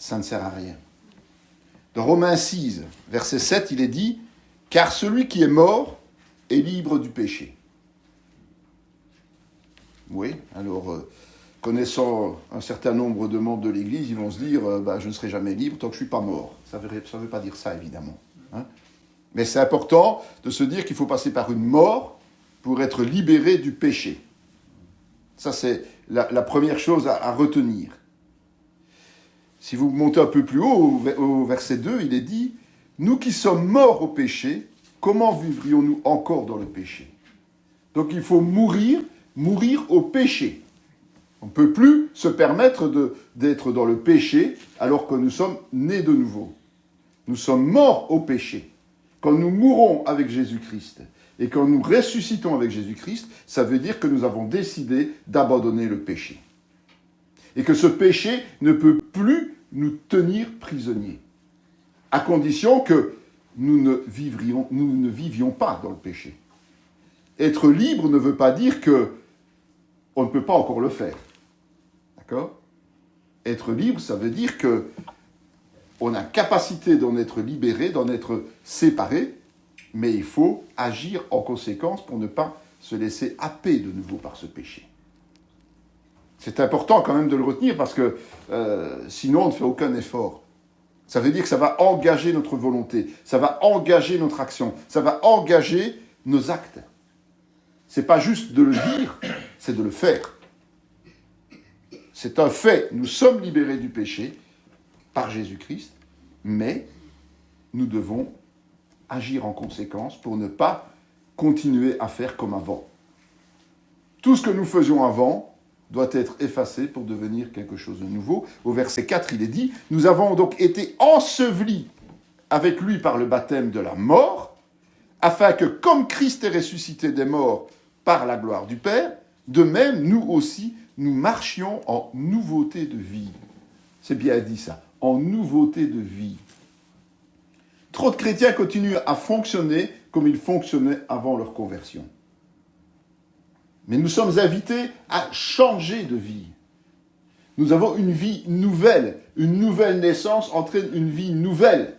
ça ne sert à rien. Dans Romains 6, verset 7, il est dit « Car celui qui est mort est libre du péché. » Oui, alors, connaissant un certain nombre de membres de l'Église, ils vont se dire je ne serai jamais libre tant que je ne suis pas mort. Ça ne veut pas dire ça, évidemment. Hein. Mais c'est important de se dire qu'il faut passer par une mort pour être libéré du péché. Ça, c'est la première chose à retenir. Si vous montez un peu plus haut, au verset 2, il est dit « Nous qui sommes morts au péché, comment vivrions-nous encore dans le péché ?» Donc il faut mourir au péché. On ne peut plus se permettre d'être dans le péché alors que nous sommes nés de nouveau. Nous sommes morts au péché. Quand nous mourons avec Jésus-Christ et quand nous ressuscitons avec Jésus-Christ, ça veut dire que nous avons décidé d'abandonner le péché. Et que ce péché ne peut plus nous tenir prisonniers, à condition que nous ne vivions pas dans le péché. Être libre ne veut pas dire qu'on ne peut pas encore le faire. D'accord ? Être libre, ça veut dire qu'on a capacité d'en être libéré, d'en être séparé, mais il faut agir en conséquence pour ne pas se laisser happer de nouveau par ce péché. C'est important quand même de le retenir parce que sinon on ne fait aucun effort. Ça veut dire que ça va engager notre volonté, ça va engager notre action, ça va engager nos actes. C'est pas juste de le dire, c'est de le faire. C'est un fait, nous sommes libérés du péché par Jésus-Christ, mais nous devons agir en conséquence pour ne pas continuer à faire comme avant. Tout ce que nous faisions avant doit être effacé pour devenir quelque chose de nouveau. Au verset 4, il est dit « Nous avons donc été ensevelis avec lui par le baptême de la mort, afin que, comme Christ est ressuscité des morts par la gloire du Père, de même, nous aussi, nous marchions en nouveauté de vie. » C'est bien dit ça, en nouveauté de vie. Trop de chrétiens continuent à fonctionner comme ils fonctionnaient avant leur conversion. Mais nous sommes invités à changer de vie. Nous avons une vie nouvelle. Une nouvelle naissance entraîne une vie nouvelle.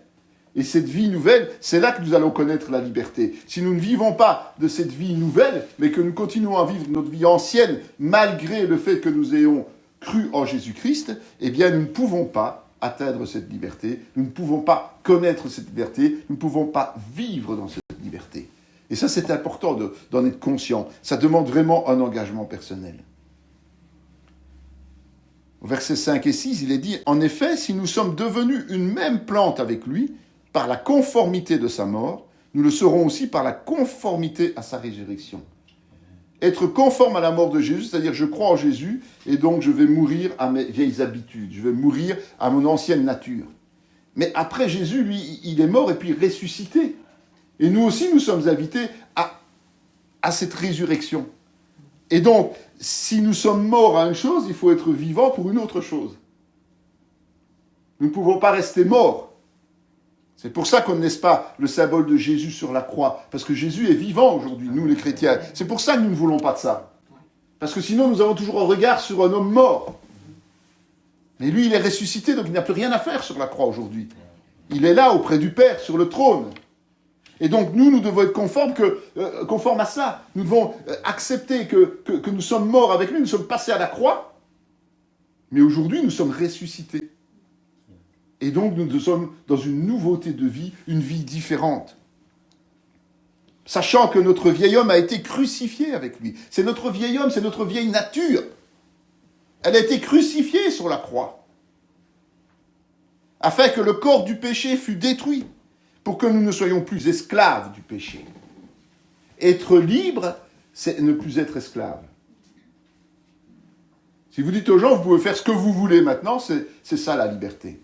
Et cette vie nouvelle, c'est là que nous allons connaître la liberté. Si nous ne vivons pas de cette vie nouvelle, mais que nous continuons à vivre notre vie ancienne, malgré le fait que nous ayons cru en Jésus-Christ, eh bien nous ne pouvons pas atteindre cette liberté, nous ne pouvons pas connaître cette liberté, nous ne pouvons pas vivre dans cette liberté. Et ça, c'est important d'en être conscient. Ça demande vraiment un engagement personnel. Au verset 5 et 6, il est dit « En effet, si nous sommes devenus une même plante avec lui, par la conformité de sa mort, nous le serons aussi par la conformité à sa résurrection. » Être conforme à la mort de Jésus, c'est-à-dire je crois en Jésus, et donc je vais mourir à mes vieilles habitudes, je vais mourir à mon ancienne nature. Mais après Jésus, lui, il est mort et puis ressuscité. Et nous aussi, nous sommes invités à cette résurrection. Et donc, si nous sommes morts à une chose, il faut être vivant pour une autre chose. Nous ne pouvons pas rester morts. C'est pour ça qu'on ne laisse pas le symbole de Jésus sur la croix. Parce que Jésus est vivant aujourd'hui, nous les chrétiens. C'est pour ça que nous ne voulons pas de ça. Parce que sinon, nous avons toujours un regard sur un homme mort. Mais lui, il est ressuscité, donc il n'a plus rien à faire sur la croix aujourd'hui. Il est là, auprès du Père, sur le trône. Et donc nous devons être conformes à ça. Nous devons accepter que nous sommes morts avec lui, nous sommes passés à la croix, mais aujourd'hui nous sommes ressuscités. Et donc nous sommes dans une nouveauté de vie, une vie différente. Sachant que notre vieil homme a été crucifié avec lui. C'est notre vieil homme, c'est notre vieille nature. Elle a été crucifiée sur la croix, afin que le corps du péché fût détruit, pour que nous ne soyons plus esclaves du péché. Être libre, c'est ne plus être esclave. Si vous dites aux gens, vous pouvez faire ce que vous voulez maintenant, c'est ça la liberté.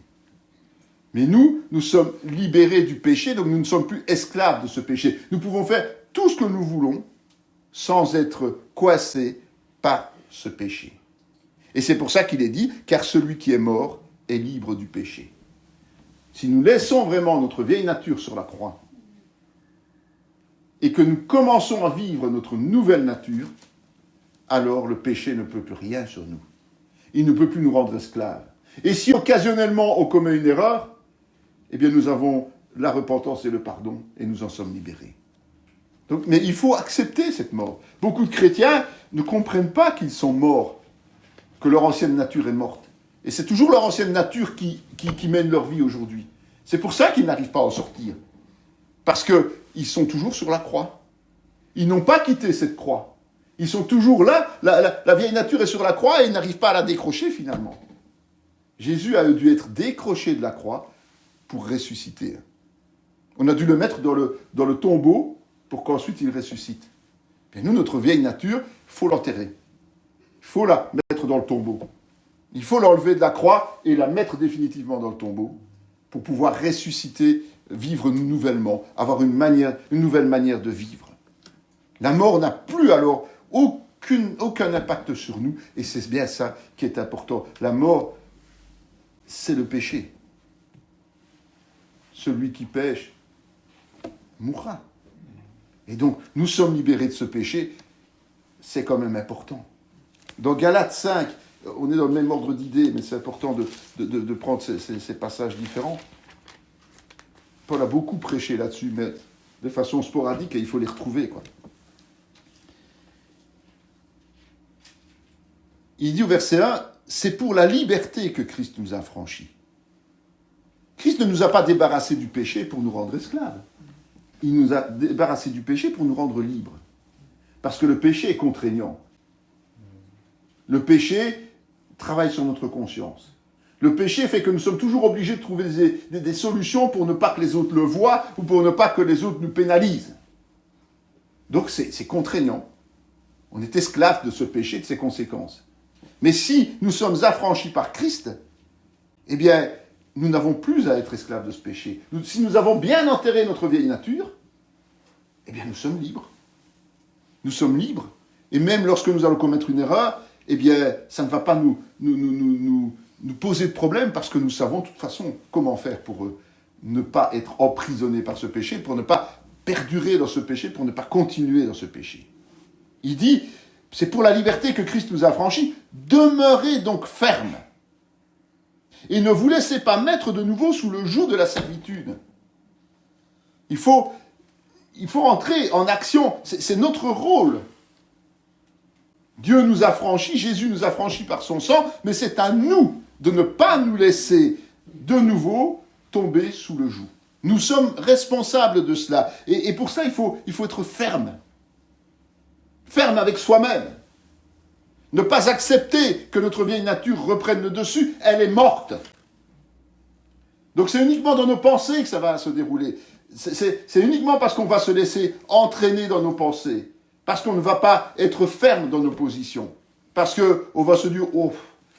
Mais nous sommes libérés du péché, donc nous ne sommes plus esclaves de ce péché. Nous pouvons faire tout ce que nous voulons sans être coincés par ce péché. Et c'est pour ça qu'il est dit, car celui qui est mort est libre du péché. Si nous laissons vraiment notre vieille nature sur la croix et que nous commençons à vivre notre nouvelle nature, alors le péché ne peut plus rien sur nous. Il ne peut plus nous rendre esclaves. Et si occasionnellement on commet une erreur, eh bien nous avons la repentance et le pardon, et nous en sommes libérés. Donc, mais il faut accepter cette mort. Beaucoup de chrétiens ne comprennent pas qu'ils sont morts, que leur ancienne nature est morte. Et c'est toujours leur ancienne nature qui mène leur vie aujourd'hui. C'est pour ça qu'ils n'arrivent pas à en sortir. Parce qu'ils sont toujours sur la croix. Ils n'ont pas quitté cette croix. Ils sont toujours là, la vieille nature est sur la croix et ils n'arrivent pas à la décrocher finalement. Jésus a dû être décroché de la croix pour ressusciter. On a dû le mettre dans le tombeau pour qu'ensuite il ressuscite. Et nous, notre vieille nature, il faut l'enterrer. Il faut la mettre dans le tombeau. Il faut l'enlever de la croix et la mettre définitivement dans le tombeau pour pouvoir ressusciter, vivre nouvellement, avoir une nouvelle manière de vivre. La mort n'a plus alors aucun impact sur nous et c'est bien ça qui est important. La mort, c'est le péché. Celui qui pêche mourra. Et donc, nous sommes libérés de ce péché, c'est quand même important. Dans Galates 5, on est dans le même ordre d'idées, mais c'est important de prendre ces passages différents. Paul a beaucoup prêché là-dessus, mais de façon sporadique, et il faut les retrouver, quoi. Il dit au verset 1, « C'est pour la liberté que Christ nous a affranchis. » Christ ne nous a pas débarrassés du péché pour nous rendre esclaves. Il nous a débarrassés du péché pour nous rendre libres. Parce que le péché est contraignant. Le péché travaille sur notre conscience. Le péché fait que nous sommes toujours obligés de trouver des solutions pour ne pas que les autres le voient ou pour ne pas que les autres nous pénalisent. Donc c'est contraignant. On est esclave de ce péché, de ses conséquences. Mais si nous sommes affranchis par Christ, eh bien, nous n'avons plus à être esclaves de ce péché. Si nous avons bien enterré notre vieille nature, eh bien, nous sommes libres. Nous sommes libres. Et même lorsque nous allons commettre une erreur, eh bien, ça ne va pas nous poser de problème parce que nous savons de toute façon comment faire pour ne pas être emprisonnés par ce péché, pour ne pas perdurer dans ce péché, pour ne pas continuer dans ce péché. Il dit, c'est pour la liberté que Christ nous a affranchis. Demeurez donc fermes. Et ne vous laissez pas mettre de nouveau sous le joug de la servitude. Il faut entrer en action. C'est notre rôle. Dieu nous a franchis, Jésus nous a franchis par son sang, mais c'est à nous de ne pas nous laisser de nouveau tomber sous le joug. Nous sommes responsables de cela. Et pour ça, il faut être ferme. Ferme avec soi-même. Ne pas accepter que notre vieille nature reprenne le dessus, elle est morte. Donc c'est uniquement dans nos pensées que ça va se dérouler. C'est uniquement parce qu'on va se laisser entraîner dans nos pensées, parce qu'on ne va pas être ferme dans nos positions, parce qu'on va se dire « Oh,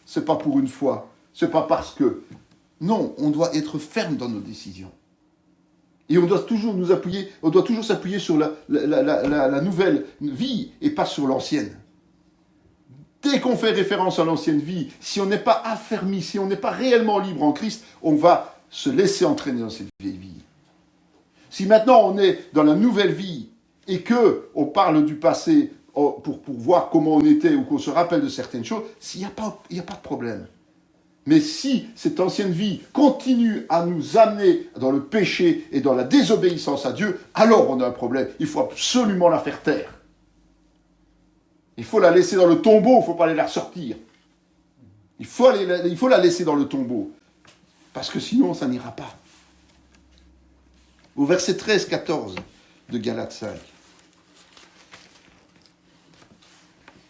c'est pas pour une fois, c'est pas parce que... » Non, on doit être ferme dans nos décisions. Et on doit toujours nous appuyer, on doit toujours s'appuyer sur la nouvelle vie et pas sur l'ancienne. Dès qu'on fait référence à l'ancienne vie, si on n'est pas affermi, si on n'est pas réellement libre en Christ, on va se laisser entraîner dans cette vieille vie. Si maintenant on est dans la nouvelle vie et qu'on parle du passé pour voir comment on était ou qu'on se rappelle de certaines choses, il n'y a pas de problème. Mais si cette ancienne vie continue à nous amener dans le péché et dans la désobéissance à Dieu, alors on a un problème. Il faut absolument la faire taire. Il faut la laisser dans le tombeau, il ne faut pas aller la ressortir. Il faut la laisser dans le tombeau. Parce que sinon, ça n'ira pas. Au verset 13-14 de Galates 5.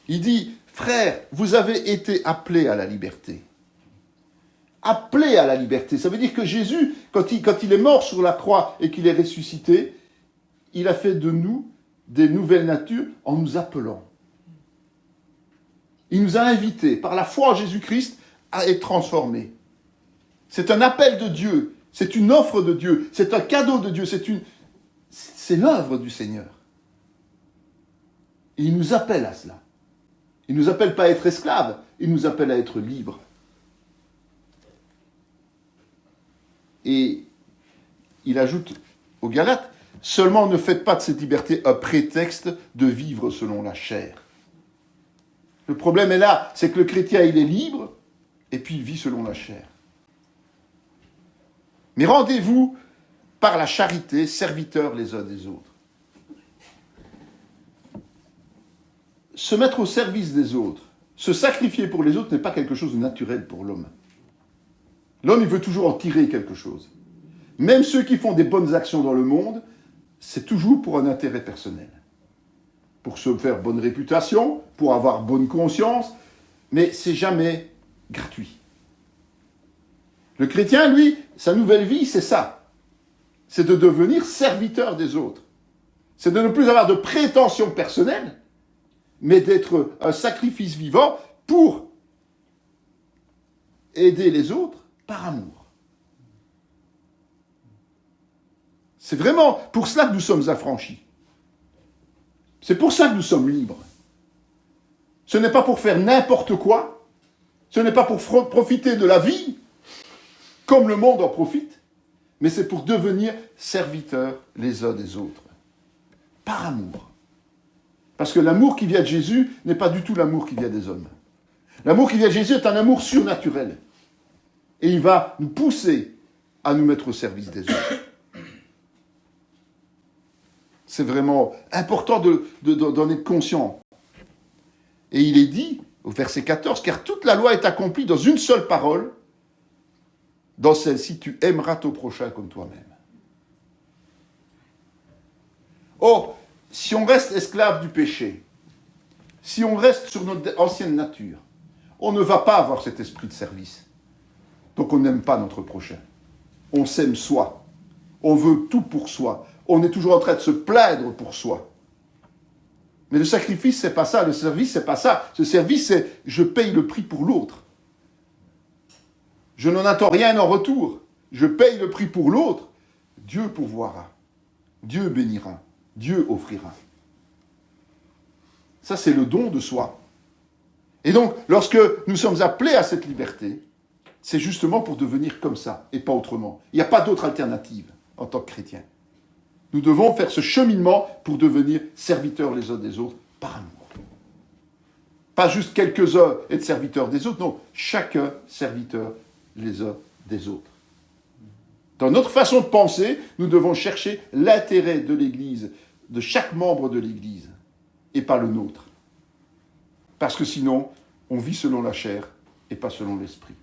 Il dit, « Frères, vous avez été appelés à la liberté. » Appelés à la liberté. Ça veut dire que Jésus, quand il est mort sur la croix et qu'il est ressuscité, il a fait de nous des nouvelles natures en nous appelant. Il nous a invités, par la foi en Jésus-Christ, à être transformés. C'est un appel de Dieu, c'est une offre de Dieu, c'est un cadeau de Dieu, c'est l'œuvre du Seigneur. Et il nous appelle à cela. Il ne nous appelle pas à être esclaves, il nous appelle à être libres. Et il ajoute aux Galates, « Seulement ne faites pas de cette liberté un prétexte de vivre selon la chair. » Le problème est là, c'est que le chrétien, il est libre, et puis il vit selon la chair. Mais rendez-vous par la charité, serviteurs les uns des autres. Se mettre au service des autres, se sacrifier pour les autres n'est pas quelque chose de naturel pour l'homme. L'homme, il veut toujours en tirer quelque chose. Même ceux qui font des bonnes actions dans le monde, c'est toujours pour un intérêt personnel. Pour se faire bonne réputation, pour avoir bonne conscience, mais c'est jamais gratuit. Le chrétien, lui, sa nouvelle vie, c'est ça. C'est de devenir serviteur des autres. C'est de ne plus avoir de prétention personnelle, mais d'être un sacrifice vivant pour aider les autres par amour. C'est vraiment pour cela que nous sommes affranchis. C'est pour ça que nous sommes libres. Ce n'est pas pour faire n'importe quoi. Ce n'est pas pour profiter de la vie, comme le monde en profite, mais c'est pour devenir serviteurs les uns des autres. Par amour. Parce que l'amour qui vient de Jésus n'est pas du tout l'amour qui vient des hommes. L'amour qui vient de Jésus est un amour surnaturel. Et il va nous pousser à nous mettre au service des autres. C'est vraiment important d'en être conscient. Et il est dit, au verset 14, « Car toute la loi est accomplie dans une seule parole, dans celle-ci, tu aimeras ton prochain comme toi-même. » Oh, si on reste esclave du péché, si on reste sur notre ancienne nature, on ne va pas avoir cet esprit de service. Donc on n'aime pas notre prochain. On s'aime soi. On veut tout pour soi. On est toujours en train de se plaindre pour soi. Mais le sacrifice, c'est pas ça. Le service, c'est pas ça. Ce service, c'est je paye le prix pour l'autre. Je n'en attends rien en retour. Je paye le prix pour l'autre. Dieu pourvoira. Dieu bénira. Dieu offrira. Ça, c'est le don de soi. Et donc, lorsque nous sommes appelés à cette liberté, c'est justement pour devenir comme ça, et pas autrement. Il n'y a pas d'autre alternative en tant que chrétien. Nous devons faire ce cheminement pour devenir serviteurs les uns des autres par amour. Pas juste quelques-uns être serviteurs des autres, non, chacun serviteur les uns des autres. Dans notre façon de penser, nous devons chercher l'intérêt de l'Église, de chaque membre de l'Église, et pas le nôtre. Parce que sinon, on vit selon la chair et pas selon l'esprit.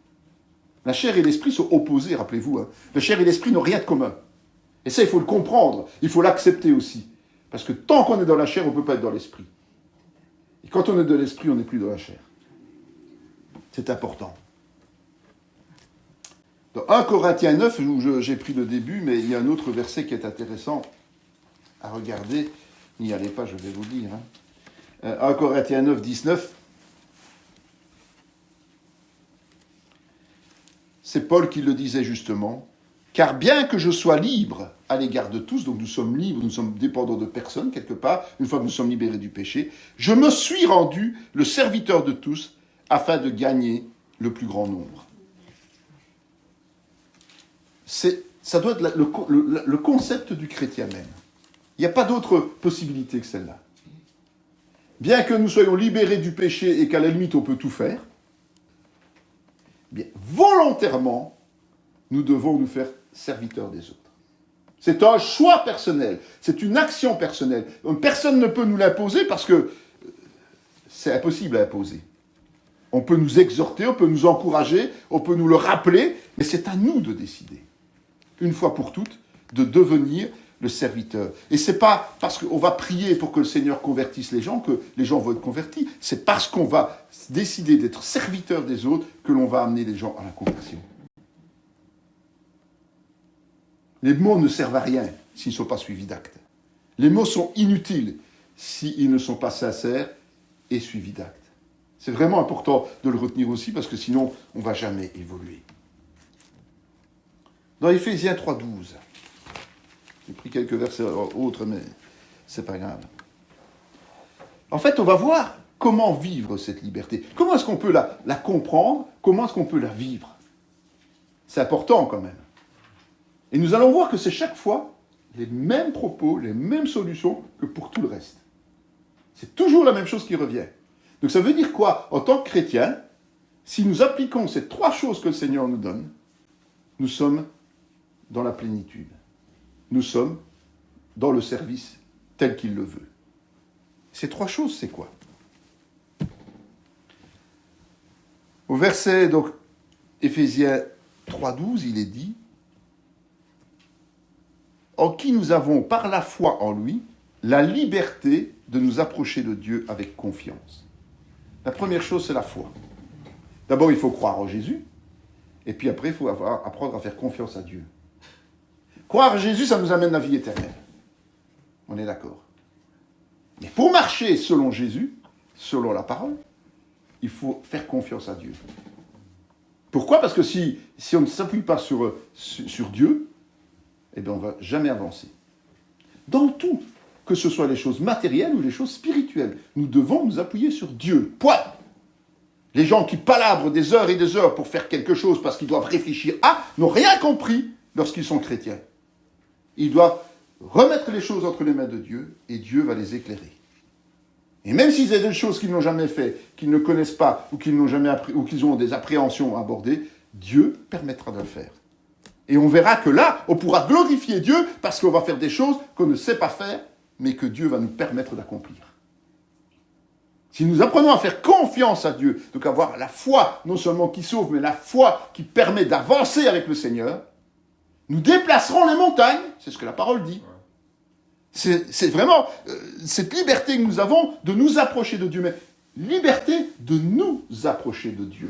La chair et l'esprit sont opposés, rappelez-vous. La chair et l'esprit n'ont rien de commun. Et ça, il faut le comprendre, il faut l'accepter aussi. Parce que tant qu'on est dans la chair, on ne peut pas être dans l'esprit. Et quand on est dans l'esprit, on n'est plus dans la chair. C'est important. Dans 1 Corinthiens 9, où j'ai pris le début, mais il y a un autre verset qui est intéressant à regarder. N'y allez pas, je vais vous le lire. 1 Corinthiens 9, 19. C'est Paul qui le disait justement. Car bien que je sois libre à l'égard de tous, donc nous sommes libres, nous sommes dépendants de personne quelque part, une fois que nous sommes libérés du péché, je me suis rendu le serviteur de tous afin de gagner le plus grand nombre. Ça doit être le concept du chrétien même. Il n'y a pas d'autre possibilité que celle-là. Bien que nous soyons libérés du péché et qu'à la limite on peut tout faire, bien, volontairement, nous devons nous faire serviteurs des autres. C'est un choix personnel, c'est une action personnelle. Donc, personne ne peut nous l'imposer parce que c'est impossible à imposer. On peut nous exhorter, on peut nous encourager, on peut nous le rappeler, mais c'est à nous de décider, une fois pour toutes, de devenir le serviteur. Et c'est pas parce qu'on va prier pour que le Seigneur convertisse les gens que les gens vont être convertis. C'est parce qu'on va décider d'être serviteur des autres que l'on va amener les gens à la conversion. Les mots ne servent à rien s'ils ne sont pas suivis d'actes. Les mots sont inutiles s'ils ne sont pas sincères et suivis d'actes. C'est vraiment important de le retenir aussi parce que sinon, on ne va jamais évoluer. Dans Éphésiens 3.12, j'ai pris quelques versets autres, mais c'est pas grave. En fait, on va voir comment vivre cette liberté. Comment est-ce qu'on peut la comprendre? Comment est-ce qu'on peut la vivre? C'est important quand même. Et nous allons voir que c'est chaque fois les mêmes propos, les mêmes solutions que pour tout le reste. C'est toujours la même chose qui revient. Donc ça veut dire quoi? En tant que chrétien, Si nous appliquons ces 3 choses que le Seigneur nous donne, nous sommes dans la plénitude. Nous sommes dans le service tel qu'il le veut. Ces 3 choses, c'est quoi? Au verset, donc, Éphésiens 3,12, il est dit « En qui nous avons, par la foi en lui, la liberté de nous approcher de Dieu avec confiance. » La première chose, c'est la foi. D'abord, il faut croire en Jésus, et puis après, il faut apprendre à faire confiance à Dieu. Croire en Jésus, ça nous amène la vie éternelle. On est d'accord. Mais pour marcher selon Jésus, selon la parole, il faut faire confiance à Dieu. Pourquoi? Parce que si on ne s'appuie pas sur Dieu, eh bien on ne va jamais avancer. Dans tout, que ce soit les choses matérielles ou les choses spirituelles, nous devons nous appuyer sur Dieu. Point. Les gens qui palabrent des heures et des heures pour faire quelque chose parce qu'ils doivent réfléchir à, n'ont rien compris lorsqu'ils sont chrétiens. Ils doivent remettre les choses entre les mains de Dieu et Dieu va les éclairer. Et même s'ils ont des choses qu'ils n'ont jamais fait, qu'ils ne connaissent pas, ou qu'ils n'ont jamais appris, ou qu'ils ont des appréhensions à aborder, Dieu permettra de le faire. Et on verra que là, on pourra glorifier Dieu parce qu'on va faire des choses qu'on ne sait pas faire, mais que Dieu va nous permettre d'accomplir. Si nous apprenons à faire confiance à Dieu, donc avoir la foi, non seulement qui sauve, mais la foi qui permet d'avancer avec le Seigneur, nous déplacerons les montagnes, c'est ce que la parole dit. C'est vraiment cette liberté que nous avons de nous approcher de Dieu, mais liberté de nous approcher de Dieu.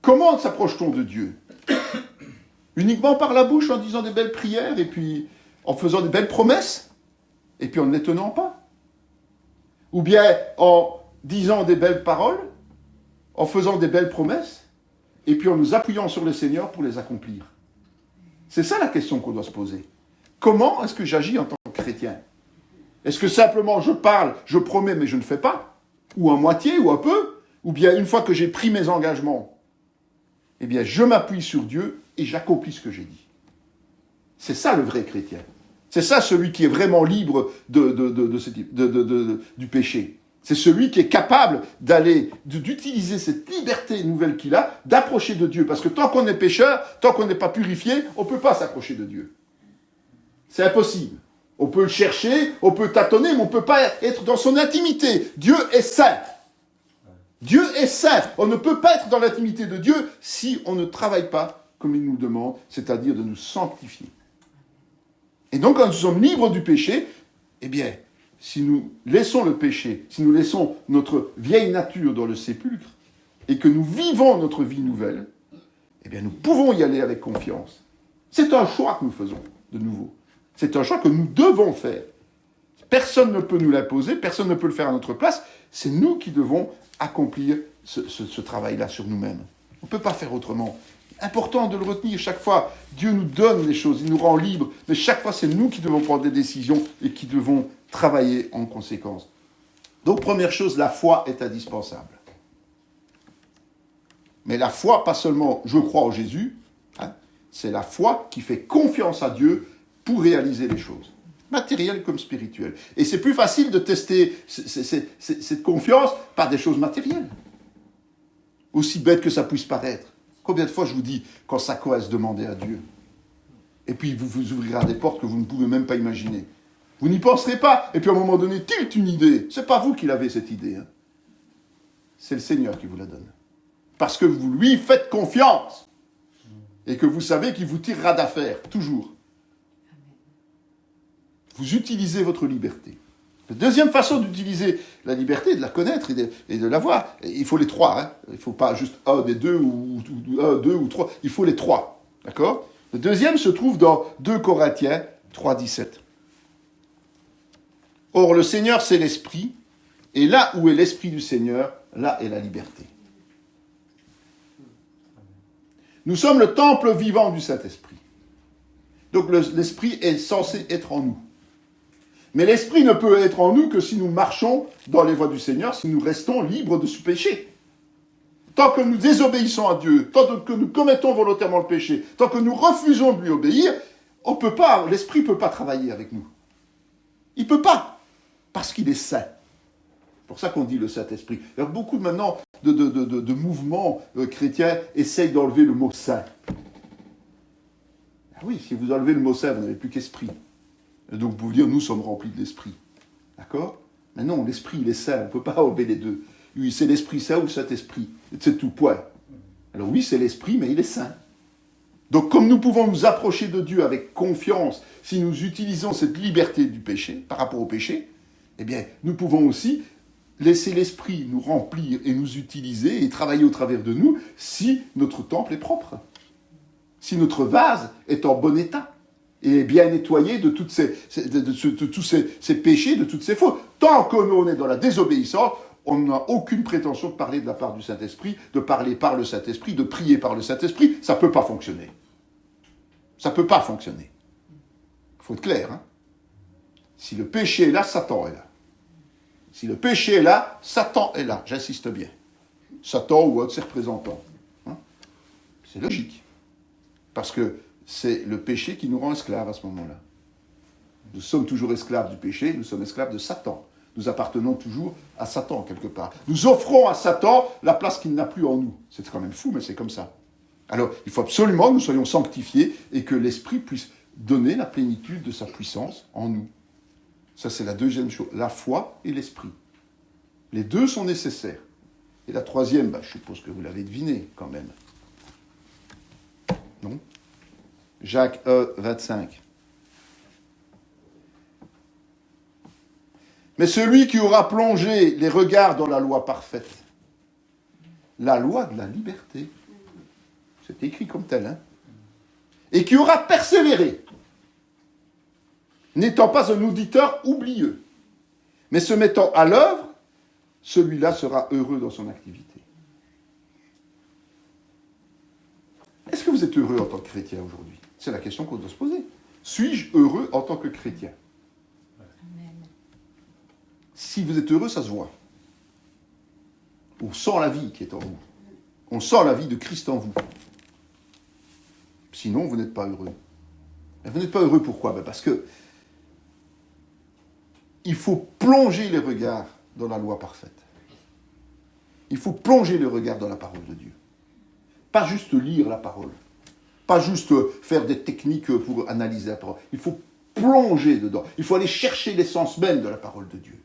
Comment s'approche-t-on de Dieu? Uniquement par la bouche, en disant des belles prières, et puis en faisant des belles promesses, et puis en ne les tenant pas? Ou bien en disant des belles paroles, en faisant des belles promesses, et puis en nous appuyant sur le Seigneur pour les accomplir? C'est ça la question qu'on doit se poser. Comment est-ce que j'agis en tant que chrétien? Est-ce que simplement je parle, je promets, mais je ne fais pas? Ou à moitié, ou un peu? Ou bien une fois que j'ai pris mes engagements, eh bien je m'appuie sur Dieu et j'accomplis ce que j'ai dit. C'est ça le vrai chrétien. C'est ça celui qui est vraiment libre du péché. C'est celui qui est capable d'utiliser cette liberté nouvelle qu'il a, d'approcher de Dieu. Parce que tant qu'on est pécheur, tant qu'on n'est pas purifié, on ne peut pas s'approcher de Dieu. C'est impossible. On peut le chercher, on peut tâtonner, mais on ne peut pas être dans son intimité. Dieu est saint. Dieu est saint. On ne peut pas être dans l'intimité de Dieu si on ne travaille pas comme il nous demande, c'est-à-dire de nous sanctifier. Et donc, quand nous sommes libres du péché, eh bien, si nous laissons le péché, si nous laissons notre vieille nature dans le sépulcre, et que nous vivons notre vie nouvelle, eh bien, nous pouvons y aller avec confiance. C'est un choix que nous faisons, de nouveau. C'est un choix que nous devons faire. Personne ne peut nous l'imposer, personne ne peut le faire à notre place. C'est nous qui devons accomplir ce travail-là sur nous-mêmes. On ne peut pas faire autrement. Important de le retenir chaque fois. Dieu nous donne les choses, il nous rend libres, mais chaque fois, c'est nous qui devons prendre des décisions et qui devons travailler en conséquence. Donc, première chose, la foi est indispensable. Mais la foi, pas seulement je crois en Jésus, c'est la foi qui fait confiance à Dieu pour réaliser les choses, matérielles comme spirituelles. Et c'est plus facile de tester cette confiance par des choses matérielles. Aussi bête que ça puisse paraître. Combien de fois je vous dis, quand ça coince, demandez à Dieu. Et puis vous vous ouvrirez des portes que vous ne pouvez même pas imaginer. Vous n'y penserez pas. Et puis à un moment donné, tilt une idée. C'est pas vous qui l'avez cette idée. C'est le Seigneur qui vous la donne. Parce que vous lui faites confiance. Et que vous savez qu'il vous tirera d'affaire, toujours. Vous utilisez votre liberté. La deuxième façon d'utiliser la liberté, de la connaître et de l'avoir, il faut les 3. Il ne faut pas juste un des deux ou un, deux ou trois. Il faut les 3. D'accord? Le deuxième se trouve dans 2 Corinthiens 3, 17. Or, le Seigneur, c'est l'Esprit, et là où est l'Esprit du Seigneur, là est la liberté. Nous sommes le temple vivant du Saint-Esprit. Donc l'Esprit est censé être en nous. Mais l'Esprit ne peut être en nous que si nous marchons dans les voies du Seigneur, si nous restons libres de ce péché. Tant que nous désobéissons à Dieu, tant que nous commettons volontairement le péché, tant que nous refusons de lui obéir, on peut pas, l'Esprit ne peut pas travailler avec nous. Il ne peut pas, parce qu'il est saint. C'est pour ça qu'on dit le Saint-Esprit. Alors, beaucoup maintenant de mouvements chrétiens essayent d'enlever le mot saint. Ah oui, si vous enlevez le mot saint, vous n'avez plus qu'esprit. Et donc, vous pouvez dire, nous sommes remplis de l'esprit. D'accord? Mais non, l'esprit, il est saint. On ne peut pas enlever les deux. Oui, c'est l'esprit saint ou le Saint-Esprit. C'est tout, point. Alors oui, c'est l'esprit, mais il est saint. Donc, comme nous pouvons nous approcher de Dieu avec confiance, si nous utilisons cette liberté du péché, par rapport au péché, eh bien, nous pouvons aussi laisser l'esprit nous remplir et nous utiliser et travailler au travers de nous si notre temple est propre, si notre vase est en bon état et est bien nettoyé de tous ces péchés, de toutes ces fautes. Tant que nous, on est dans la désobéissance, on n'a aucune prétention de parler de la part du Saint-Esprit, de parler par le Saint-Esprit, de prier par le Saint-Esprit. Ça ne peut pas fonctionner. Ça ne peut pas fonctionner. Il faut être clair. Hein? Si le péché est là, Satan est là. Si le péché est là, Satan est là. J'insiste bien. Satan ou autre, ses représentants. Hein? C'est logique. Parce que c'est le péché qui nous rend esclaves à ce moment-là. Nous sommes toujours esclaves du péché, nous sommes esclaves de Satan. Nous appartenons toujours à Satan, quelque part. Nous offrons à Satan la place qu'il n'a plus en nous. C'est quand même fou, mais c'est comme ça. Alors, il faut absolument que nous soyons sanctifiés et que l'Esprit puisse donner la plénitude de sa puissance en nous. Ça, c'est la deuxième chose. La foi et l'Esprit. Les deux sont nécessaires. Et la troisième, je suppose que vous l'avez deviné, quand même. Non? Jacques 25. Mais celui qui aura plongé les regards dans la loi parfaite, la loi de la liberté, c'est écrit comme tel, hein, et qui aura persévéré, n'étant pas un auditeur oublieux, mais se mettant à l'œuvre, celui-là sera heureux dans son activité. Est-ce que vous êtes heureux en tant que chrétien aujourd'hui? C'est la question qu'on doit se poser. Suis-je heureux en tant que chrétien? Si vous êtes heureux, ça se voit. On sent la vie qui est en vous. On sent la vie de Christ en vous. Sinon, vous n'êtes pas heureux. Et vous n'êtes pas heureux pourquoi? Parce que il faut plonger les regards dans la loi parfaite. Il faut plonger les regards dans la parole de Dieu. Pas juste lire la parole. Pas juste faire des techniques pour analyser la parole. Il faut plonger dedans. Il faut aller chercher l'essence même de la parole de Dieu.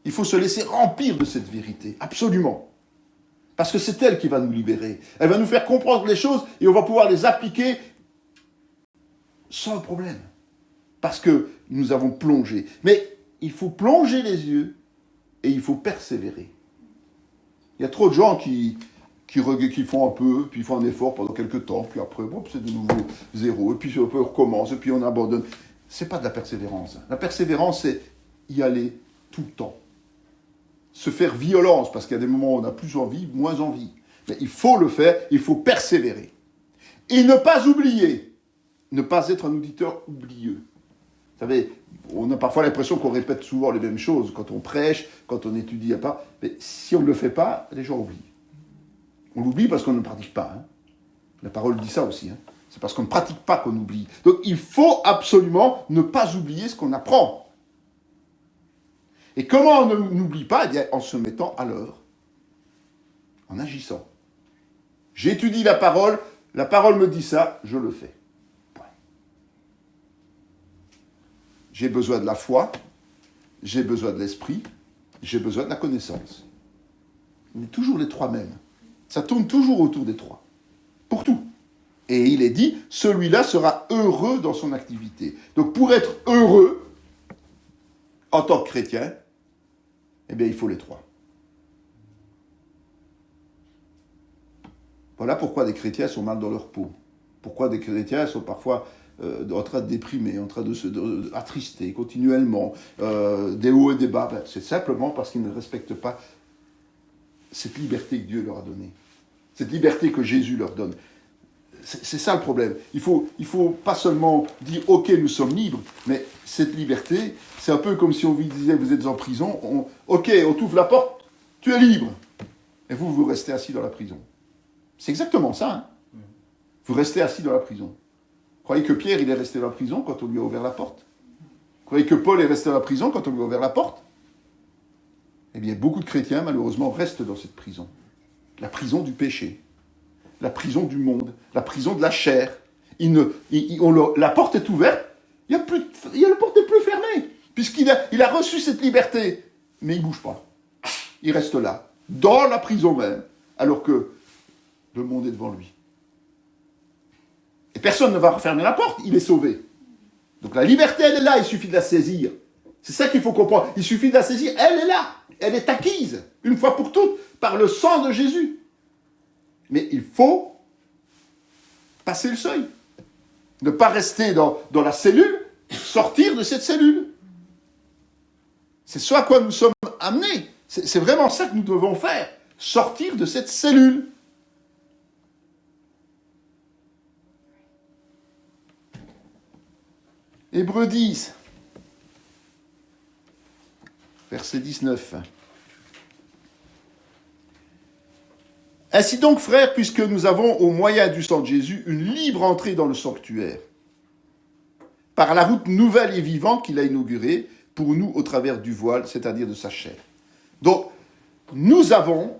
Il faut se laisser remplir de cette vérité, absolument. Parce que c'est elle qui va nous libérer. Elle va nous faire comprendre les choses et on va pouvoir les appliquer sans problème. Parce que nous avons plongé. Mais il faut plonger les yeux et il faut persévérer. Il y a trop de gens qui font un peu, puis font un effort pendant quelques temps, puis après, bon, c'est de nouveau zéro, et puis on recommence, et puis on abandonne. C'est pas de la persévérance. La persévérance, c'est y aller tout le temps. Se faire violence, parce qu'il y a des moments où on a plus envie, moins envie. Mais il faut le faire, il faut persévérer. Et ne pas oublier, ne pas être un auditeur oublieux. Vous savez, on a parfois l'impression qu'on répète souvent les mêmes choses quand on prêche, quand on étudie, pas. Mais si on ne le fait pas, les gens oublient. On l'oublie parce qu'on ne pratique pas. Hein. La parole dit ça aussi. Hein. C'est parce qu'on ne pratique pas qu'on oublie. Donc il faut absolument ne pas oublier ce qu'on apprend. Et comment on n'oublie pas? Eh bien, en se mettant à l'œuvre, en agissant. J'étudie la parole me dit ça, je le fais. Point. J'ai besoin de la foi, j'ai besoin de l'esprit, j'ai besoin de la connaissance. Mais toujours les trois mêmes. Ça tourne toujours autour des trois. Pour tout. Et il est dit, celui-là sera heureux dans son activité. Donc pour être heureux, en tant que chrétien, eh bien il faut les trois. Voilà pourquoi des chrétiens sont mal dans leur peau. Pourquoi des chrétiens sont parfois en train de déprimer, en train de se attrister continuellement, des hauts et des bas. C'est simplement parce qu'ils ne respectent pas cette liberté que Dieu leur a donnée. Cette liberté que Jésus leur donne. C'est ça le problème. Il faut pas seulement dire « Ok, nous sommes libres », mais cette liberté, c'est un peu comme si on vous disait « Vous êtes en prison, ok, on t'ouvre la porte, tu es libre ». Et vous restez assis dans la prison. C'est exactement ça. Hein. Vous restez assis dans la prison. Vous croyez que Pierre, il est resté dans la prison quand on lui a ouvert la porte? Vous croyez que Paul est resté dans la prison quand on lui a ouvert la porte? Eh bien, beaucoup de chrétiens, malheureusement, restent dans cette prison. La prison du péché, la prison du monde, la prison de la chair. La porte est ouverte, la porte n'est plus fermée, puisqu'il a reçu cette liberté. Mais il ne bouge pas. Il reste là, dans la prison même, alors que le monde est devant lui. Et personne ne va refermer la porte, il est sauvé. Donc la liberté, elle est là, il suffit de la saisir. C'est ça qu'il faut comprendre. Il suffit de la saisir, elle est là. Elle est acquise, une fois pour toutes, par le sang de Jésus. Mais il faut passer le seuil. Ne pas rester dans la cellule, sortir de cette cellule. C'est ce à quoi nous sommes amenés. C'est vraiment ça que nous devons faire. Sortir de cette cellule. Hébreux 10, verset 19. Ainsi donc, frères, puisque nous avons, au moyen du sang de Jésus, une libre entrée dans le sanctuaire, par la route nouvelle et vivante qu'il a inaugurée pour nous au travers du voile, c'est-à-dire de sa chair. Donc, nous avons,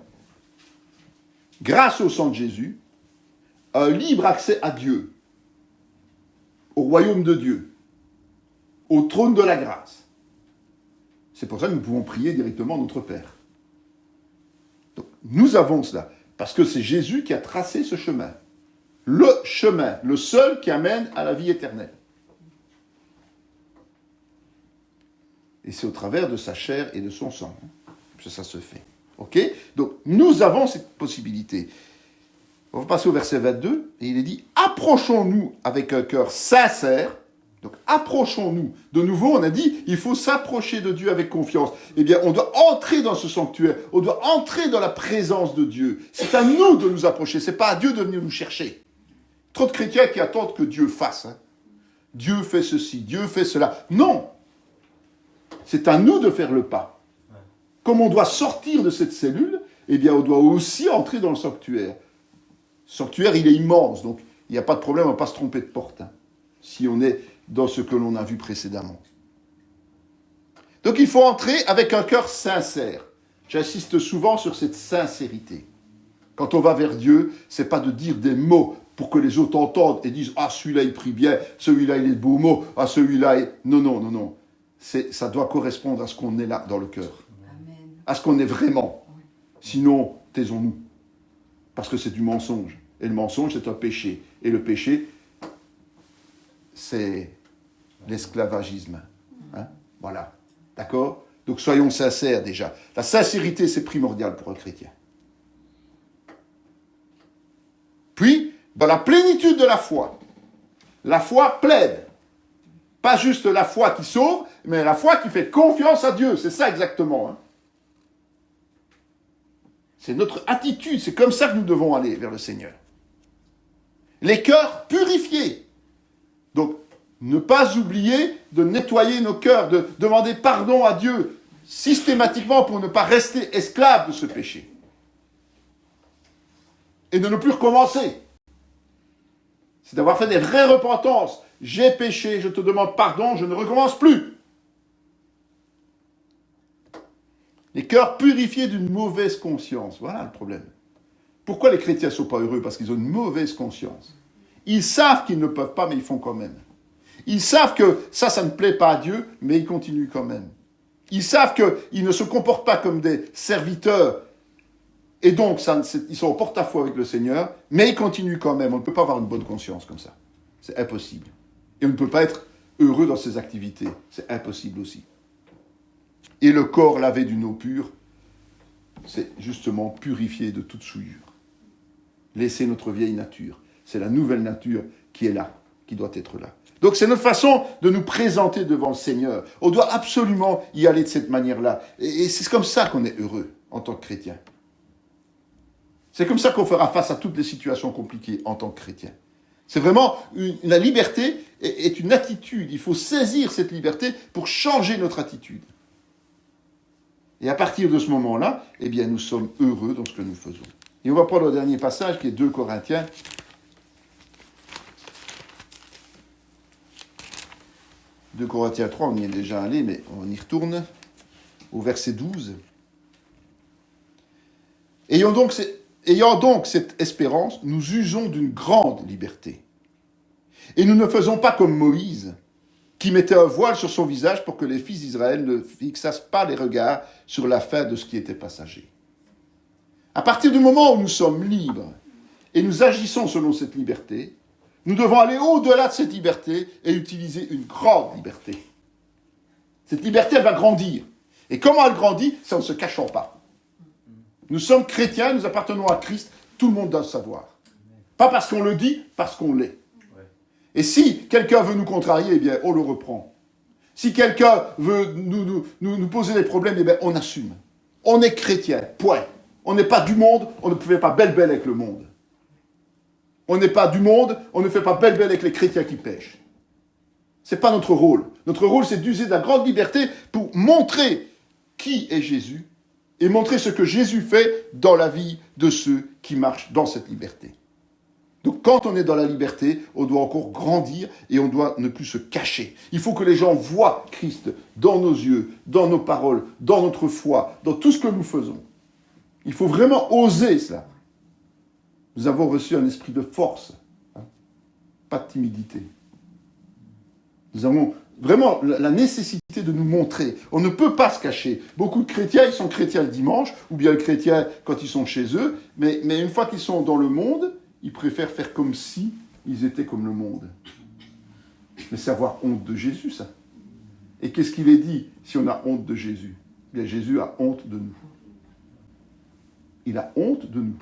grâce au sang de Jésus, un libre accès à Dieu, au royaume de Dieu, au trône de la grâce. C'est pour ça que nous pouvons prier directement notre Père. Donc, nous avons cela, parce que c'est Jésus qui a tracé ce chemin. Le chemin, le seul qui amène à la vie éternelle. Et c'est au travers de sa chair et de son sang que ça se fait. Ok ? Donc, nous avons cette possibilité. On va passer au verset 22, et il est dit « Approchons-nous avec un cœur sincère ». Donc, approchons-nous. De nouveau, on a dit, il faut s'approcher de Dieu avec confiance. Eh bien, on doit entrer dans ce sanctuaire. On doit entrer dans la présence de Dieu. C'est à nous de nous approcher. C'est pas à Dieu de venir nous chercher. Trop de chrétiens qui attendent que Dieu fasse. Dieu fait ceci, Dieu fait cela. Non. C'est à nous de faire le pas. Comme on doit sortir de cette cellule, eh bien, on doit aussi entrer dans le sanctuaire. Le sanctuaire, il est immense. Donc, il n'y a pas de problème, on ne va pas se tromper de porte. Si on est dans ce que l'on a vu précédemment. Donc il faut entrer avec un cœur sincère. J'insiste souvent sur cette sincérité. Quand on va vers Dieu, c'est pas de dire des mots pour que les autres entendent et disent « Ah, celui-là, il prie bien, celui-là, il est de beaux mots, ah, celui-là, il... » Non, non, non, non. Ça doit correspondre à ce qu'on est là, dans le cœur. Amen. À ce qu'on est vraiment. Sinon, taisons-nous. Parce que c'est du mensonge. Et le mensonge, c'est un péché. Et le péché, c'est l'esclavagisme. Voilà. D'accord ? Donc soyons sincères déjà. La sincérité, c'est primordial pour un chrétien. Puis, dans la plénitude de la foi plaide. Pas juste la foi qui sauve, mais la foi qui fait confiance à Dieu. C'est ça exactement. C'est notre attitude. C'est comme ça que nous devons aller vers le Seigneur. Les cœurs purifiés. Donc, ne pas oublier de nettoyer nos cœurs, de demander pardon à Dieu systématiquement pour ne pas rester esclave de ce péché. Et de ne plus recommencer. C'est d'avoir fait des vraies repentances. J'ai péché, je te demande pardon, je ne recommence plus. Les cœurs purifiés d'une mauvaise conscience. Voilà le problème. Pourquoi les chrétiens ne sont pas heureux ? Parce qu'ils ont une mauvaise conscience. Ils savent qu'ils ne peuvent pas, mais ils font quand même. Ils savent que ça ne plaît pas à Dieu, mais ils continuent quand même. Ils savent qu'ils ne se comportent pas comme des serviteurs, et donc ils sont au porte-à-faux avec le Seigneur, mais ils continuent quand même. On ne peut pas avoir une bonne conscience comme ça. C'est impossible. Et on ne peut pas être heureux dans ses activités. C'est impossible aussi. Et le corps lavé d'une eau pure, c'est justement purifié de toute souillure. Laisser notre vieille nature. C'est la nouvelle nature qui est là, qui doit être là. Donc c'est notre façon de nous présenter devant le Seigneur. On doit absolument y aller de cette manière-là. Et c'est comme ça qu'on est heureux en tant que chrétien. C'est comme ça qu'on fera face à toutes les situations compliquées en tant que chrétien. C'est vraiment, la liberté est une attitude. Il faut saisir cette liberté pour changer notre attitude. Et à partir de ce moment-là, eh bien, nous sommes heureux dans ce que nous faisons. Et on va prendre le dernier passage qui est 2 Corinthiens. 2 Corinthiens 3, on y est déjà allé, mais on y retourne, au verset 12. Ayant donc cette espérance, nous usons d'une grande liberté. Et nous ne faisons pas comme Moïse, qui mettait un voile sur son visage pour que les fils d'Israël ne fixassent pas les regards sur la fin de ce qui était passager. À partir du moment où nous sommes libres et nous agissons selon cette liberté, nous devons aller au-delà de cette liberté et utiliser une grande liberté. Cette liberté, elle va grandir. Et comment elle grandit? C'est en ne se cachant pas. Nous sommes chrétiens, nous appartenons à Christ, tout le monde doit le savoir. Pas parce qu'on le dit, parce qu'on l'est. Et si quelqu'un veut nous contrarier, eh bien, on le reprend. Si quelqu'un veut nous poser des problèmes, eh bien, on assume. On est chrétien, point. On n'est pas du monde, on ne fait pas belle-belle avec le monde. On n'est pas du monde, on ne fait pas belle-belle avec les chrétiens qui pêchent. C'est pas notre rôle. Notre rôle, c'est d'user de la grande liberté pour montrer qui est Jésus et montrer ce que Jésus fait dans la vie de ceux qui marchent dans cette liberté. Donc quand on est dans la liberté, on doit encore grandir et on doit ne plus se cacher. Il faut que les gens voient Christ dans nos yeux, dans nos paroles, dans notre foi, dans tout ce que nous faisons. Il faut vraiment oser cela. Nous avons reçu un esprit de force, pas de timidité. Nous avons vraiment la nécessité de nous montrer. On ne peut pas se cacher. Beaucoup de chrétiens, ils sont chrétiens le dimanche, ou bien chrétiens quand ils sont chez eux, mais une fois qu'ils sont dans le monde, ils préfèrent faire comme si ils étaient comme le monde. Mais c'est avoir honte de Jésus, ça. Et qu'est-ce qu'il est dit si on a honte de Jésus? Eh bien, Jésus a honte de nous. Il a honte de nous.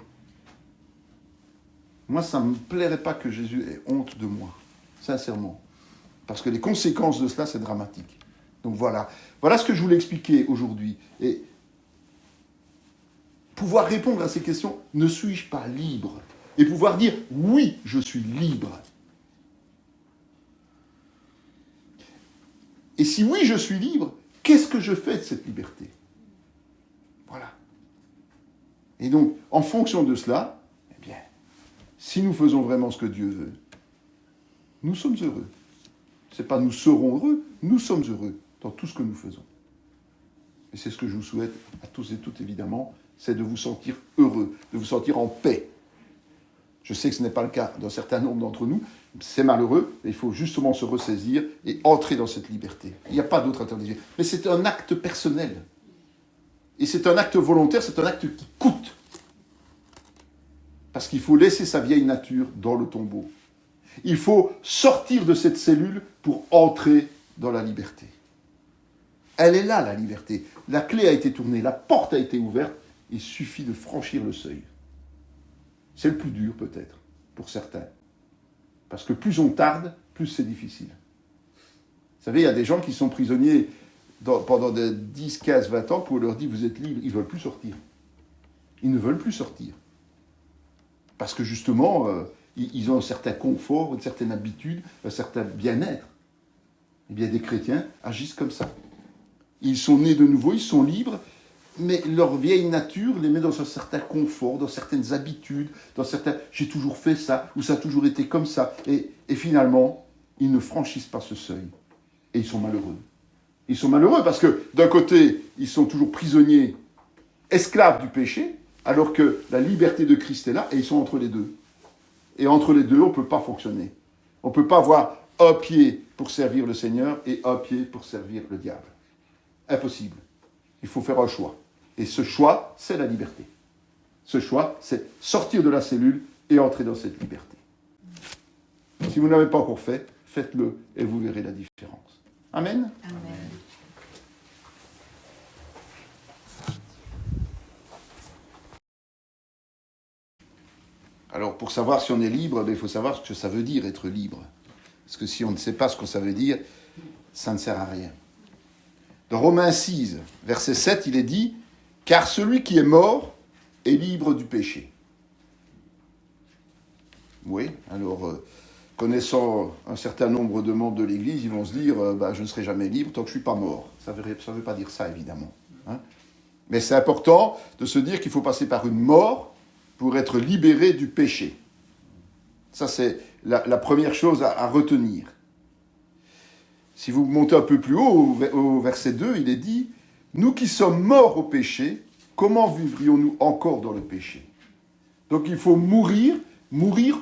Moi, ça ne me plairait pas que Jésus ait honte de moi, sincèrement. Parce que les conséquences de cela, c'est dramatique. Donc voilà. Voilà ce que je voulais expliquer aujourd'hui. Et pouvoir répondre à ces questions, ne suis-je pas libre? Et pouvoir dire, oui, je suis libre. Et si oui, je suis libre, qu'est-ce que je fais de cette liberté? Voilà. Et donc, en fonction de cela, eh bien, si nous faisons vraiment ce que Dieu veut, nous sommes heureux. C'est pas nous serons heureux, nous sommes heureux dans tout ce que nous faisons. Et c'est ce que je vous souhaite à tous et toutes, évidemment, c'est de vous sentir heureux, de vous sentir en paix. Je sais que ce n'est pas le cas d'un certain nombre d'entre nous, c'est malheureux, mais il faut justement se ressaisir et entrer dans cette liberté. Il n'y a pas d'autre alternative. Mais c'est un acte personnel. Et c'est un acte volontaire, c'est un acte qui coûte. Parce qu'il faut laisser sa vieille nature dans le tombeau. Il faut sortir de cette cellule pour entrer dans la liberté. Elle est là, la liberté. La clé a été tournée, la porte a été ouverte, il suffit de franchir le seuil. C'est le plus dur, peut-être, pour certains. Parce que plus on tarde, plus c'est difficile. Vous savez, il y a des gens qui sont prisonniers pendant 10, 15, 20 ans, pour leur dire « vous êtes libre », ils ne veulent plus sortir. Ils ne veulent plus sortir. Parce que justement, ils ont un certain confort, une certaine habitude, un certain bien-être. Eh bien, des chrétiens agissent comme ça. Ils sont nés de nouveau, ils sont libres, mais leur vieille nature les met dans un certain confort, dans certaines habitudes, dans certains « j'ai toujours fait ça » ou « ça a toujours été comme ça ». Et finalement, ils ne franchissent pas ce seuil. Et ils sont malheureux. Ils sont malheureux parce que, d'un côté, ils sont toujours prisonniers, esclaves du péché, alors que la liberté de Christ est là, et ils sont entre les deux. Et entre les deux, on ne peut pas fonctionner. On ne peut pas avoir un pied pour servir le Seigneur et un pied pour servir le diable. Impossible. Il faut faire un choix. Et ce choix, c'est la liberté. Ce choix, c'est sortir de la cellule et entrer dans cette liberté. Si vous n'avez pas encore fait, faites-le et vous verrez la différence. Amen. Amen. Alors, pour savoir si on est libre, il faut savoir ce que ça veut dire être libre. Parce que si on ne sait pas ce que ça veut dire, ça ne sert à rien. Dans Romains 6, verset 7, il est dit « Car celui qui est mort est libre du péché. » Oui, alors, connaissant un certain nombre de membres de l'Église, ils vont se dire « Je ne serai jamais libre tant que je ne suis pas mort. » Ça ne veut pas dire ça, évidemment. Hein. Mais c'est important de se dire qu'il faut passer par une mort pour être libéré du péché. Ça, c'est la première chose à retenir. Si vous montez un peu plus haut, au verset 2, il est dit « Nous qui sommes morts au péché, comment vivrions-nous encore dans le péché? Donc il faut mourir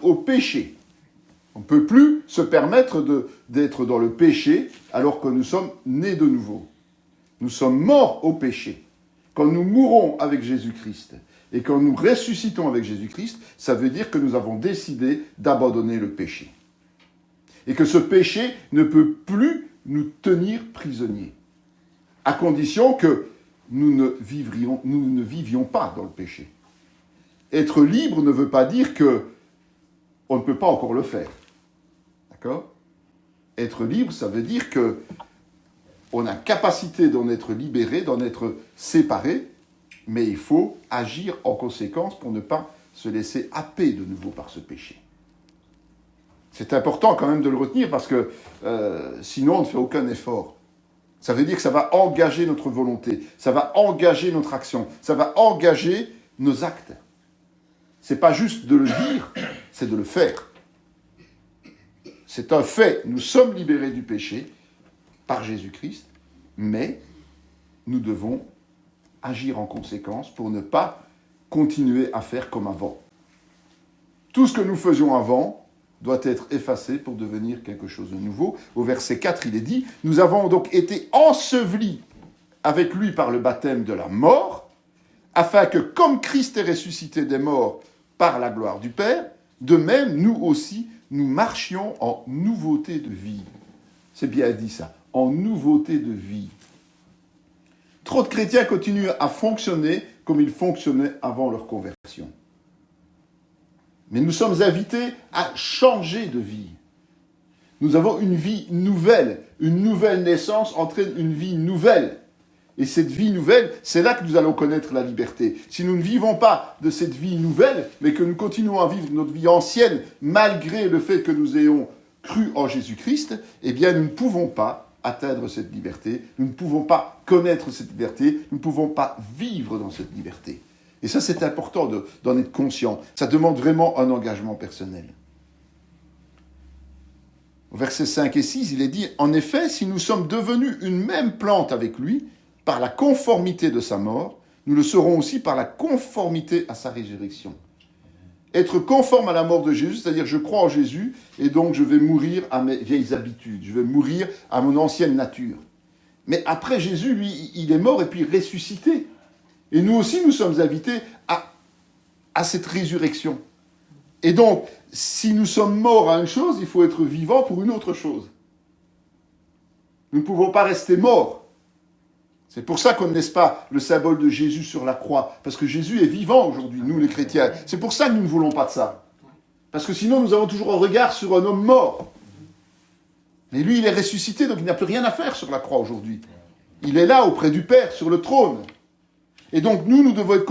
au péché. On ne peut plus se permettre d'être dans le péché alors que nous sommes nés de nouveau. Nous sommes morts au péché. Quand nous mourons avec Jésus-Christ et quand nous ressuscitons avec Jésus-Christ, ça veut dire que nous avons décidé d'abandonner le péché. Et que ce péché ne peut plus nous tenir prisonniers, à condition que nous ne vivions pas dans le péché. Être libre ne veut pas dire qu'on ne peut pas encore le faire. D'accord ? Être libre, ça veut dire qu'on a capacité d'en être libéré, d'en être séparé, mais il faut agir en conséquence pour ne pas se laisser happer de nouveau par ce péché. C'est important quand même de le retenir parce que sinon on ne fait aucun effort. Ça veut dire que ça va engager notre volonté, ça va engager notre action, ça va engager nos actes. C'est pas juste de le dire, c'est de le faire. C'est un fait. Nous sommes libérés du péché par Jésus-Christ, mais nous devons agir en conséquence pour ne pas continuer à faire comme avant. Tout ce que nous faisions avant doit être effacé pour devenir quelque chose de nouveau. Au verset 4, il est dit, « Nous avons donc été ensevelis avec lui par le baptême de la mort, afin que, comme Christ est ressuscité des morts par la gloire du Père, de même, nous aussi, nous marchions en nouveauté de vie. » C'est bien dit ça, en nouveauté de vie. Trop de chrétiens continuent à fonctionner comme ils fonctionnaient avant leur conversion. Mais nous sommes invités à changer de vie. Nous avons une vie nouvelle. Une nouvelle naissance entraîne une vie nouvelle. Et cette vie nouvelle, c'est là que nous allons connaître la liberté. Si nous ne vivons pas de cette vie nouvelle, mais que nous continuons à vivre notre vie ancienne, malgré le fait que nous ayons cru en Jésus-Christ, eh bien nous ne pouvons pas atteindre cette liberté, nous ne pouvons pas connaître cette liberté, nous ne pouvons pas vivre dans cette liberté. Et ça, c'est important d'en être conscient. Ça demande vraiment un engagement personnel. Au verset 5 et 6, il est dit, « En effet, si nous sommes devenus une même plante avec lui, par la conformité de sa mort, nous le serons aussi par la conformité à sa résurrection. » Être conforme à la mort de Jésus, c'est-à-dire je crois en Jésus, et donc je vais mourir à mes vieilles habitudes, je vais mourir à mon ancienne nature. Mais après Jésus, lui, il est mort et puis ressuscité. Et nous aussi, nous sommes invités à cette résurrection. Et donc, si nous sommes morts à une chose, il faut être vivant pour une autre chose. Nous ne pouvons pas rester morts. C'est pour ça qu'on ne laisse pas le symbole de Jésus sur la croix. Parce que Jésus est vivant aujourd'hui, nous les chrétiens. C'est pour ça que nous ne voulons pas de ça. Parce que sinon, nous avons toujours un regard sur un homme mort. Mais lui, il est ressuscité, donc il n'a plus rien à faire sur la croix aujourd'hui. Il est là, auprès du Père, sur le trône. Et donc, nous devons être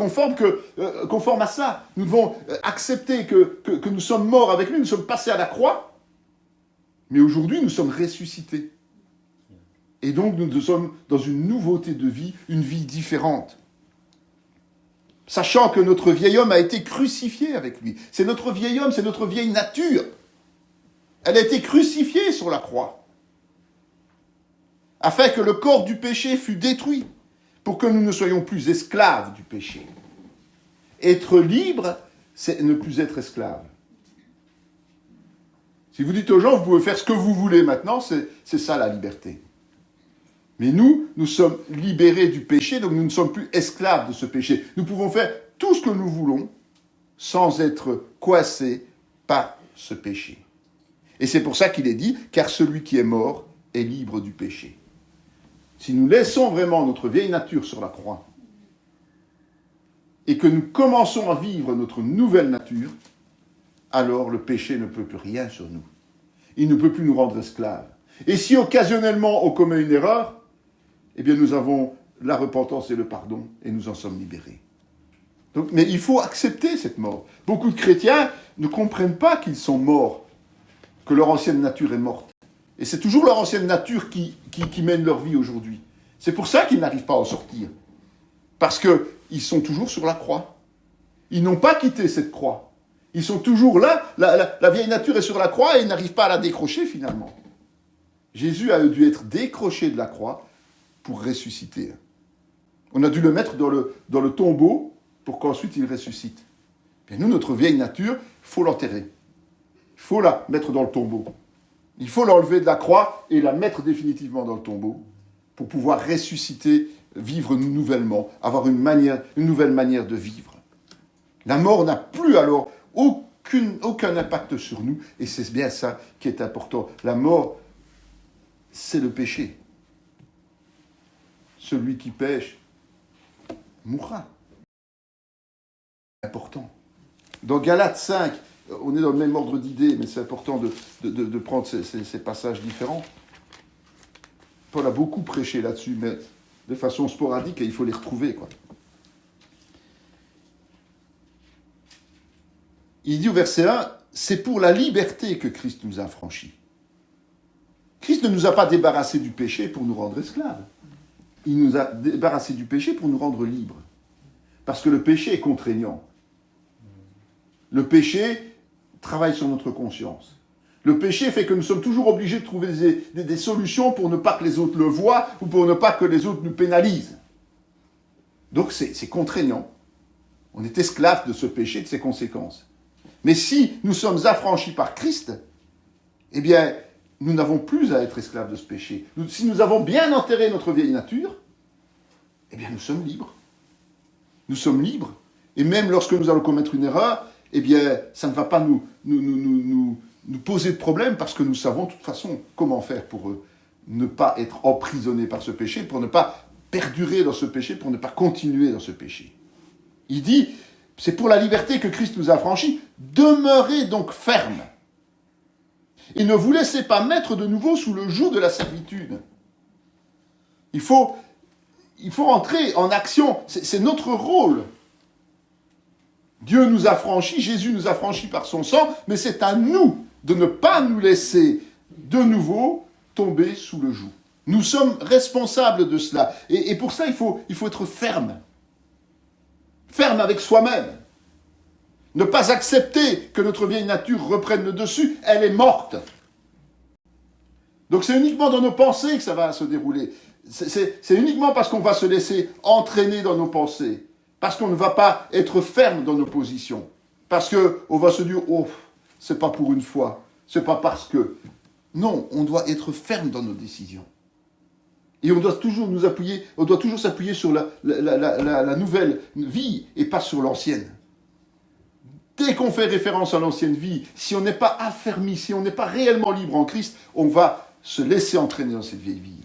conformes à ça. Nous devons accepter que nous sommes morts avec lui, nous sommes passés à la croix. Mais aujourd'hui, nous sommes ressuscités. Et donc, nous sommes dans une nouveauté de vie, une vie différente. Sachant que notre vieil homme a été crucifié avec lui. C'est notre vieil homme, c'est notre vieille nature. Elle a été crucifiée sur la croix. Afin que le corps du péché fût détruit. Pour que nous ne soyons plus esclaves du péché. Être libre, c'est ne plus être esclave. Si vous dites aux gens, vous pouvez faire ce que vous voulez maintenant, c'est ça la liberté. Mais nous sommes libérés du péché, donc nous ne sommes plus esclaves de ce péché. Nous pouvons faire tout ce que nous voulons sans être coincés par ce péché. Et c'est pour ça qu'il est dit, car celui qui est mort est libre du péché. Si nous laissons vraiment notre vieille nature sur la croix et que nous commençons à vivre notre nouvelle nature, alors le péché ne peut plus rien sur nous. Il ne peut plus nous rendre esclaves. Et si occasionnellement on commet une erreur, eh bien nous avons la repentance et le pardon et nous en sommes libérés. Donc, mais il faut accepter cette mort. Beaucoup de chrétiens ne comprennent pas qu'ils sont morts, que leur ancienne nature est morte. Et c'est toujours leur ancienne nature qui mène leur vie aujourd'hui. C'est pour ça qu'ils n'arrivent pas à en sortir. Parce qu'ils sont toujours sur la croix. Ils n'ont pas quitté cette croix. Ils sont toujours là, la vieille nature est sur la croix et ils n'arrivent pas à la décrocher finalement. Jésus a dû être décroché de la croix pour ressusciter. On a dû le mettre dans le tombeau pour qu'ensuite il ressuscite. Et nous, notre vieille nature, il faut l'enterrer. Il faut la mettre dans le tombeau. Il faut l'enlever de la croix et la mettre définitivement dans le tombeau pour pouvoir ressusciter, vivre nouvellement, avoir une nouvelle manière de vivre. La mort n'a plus alors aucun impact sur nous, et c'est bien ça qui est important. La mort, c'est le péché. Celui qui pêche mourra. C'est important. Dans Galates 5, on est dans le même ordre d'idées, mais c'est important de prendre ces passages différents. Paul a beaucoup prêché là-dessus, mais de façon sporadique, et il faut les retrouver, quoi. Il dit au verset 1, c'est pour la liberté que Christ nous a affranchis. Christ ne nous a pas débarrassés du péché pour nous rendre esclaves. Il nous a débarrassés du péché pour nous rendre libres. Parce que le péché est contraignant. Le péché travaille sur notre conscience. Le péché fait que nous sommes toujours obligés de trouver des solutions pour ne pas que les autres le voient ou pour ne pas que les autres nous pénalisent. Donc c'est contraignant. On est esclave de ce péché, de ses conséquences. Mais si nous sommes affranchis par Christ, eh bien, nous n'avons plus à être esclaves de ce péché. Si nous avons bien enterré notre vieille nature, eh bien, nous sommes libres. Nous sommes libres. Et même lorsque nous allons commettre une erreur, eh bien, ça ne va pas nous poser de problème parce que nous savons de toute façon comment faire pour ne pas être emprisonnés par ce péché, pour ne pas perdurer dans ce péché, pour ne pas continuer dans ce péché. Il dit, c'est pour la liberté que Christ nous a affranchis. Demeurez donc fermes. Et ne vous laissez pas mettre de nouveau sous le joug de la servitude. Il faut entrer en action. C'est notre rôle. Dieu nous a franchis, Jésus nous a franchis par son sang, mais c'est à nous de ne pas nous laisser de nouveau tomber sous le joug. Nous sommes responsables de cela. Et pour ça, il faut être ferme. Ferme avec soi-même. Ne pas accepter que notre vieille nature reprenne le dessus, elle est morte. Donc c'est uniquement dans nos pensées que ça va se dérouler. C'est uniquement parce qu'on va se laisser entraîner dans nos pensées, parce qu'on ne va pas être ferme dans nos positions, parce qu'on va se dire « Oh, c'est pas pour une fois, c'est pas parce que... » Non, on doit être ferme dans nos décisions. Et on doit toujours s'appuyer sur la nouvelle vie et pas sur l'ancienne. Dès qu'on fait référence à l'ancienne vie, si on n'est pas affermi, si on n'est pas réellement libre en Christ, on va se laisser entraîner dans cette vieille vie.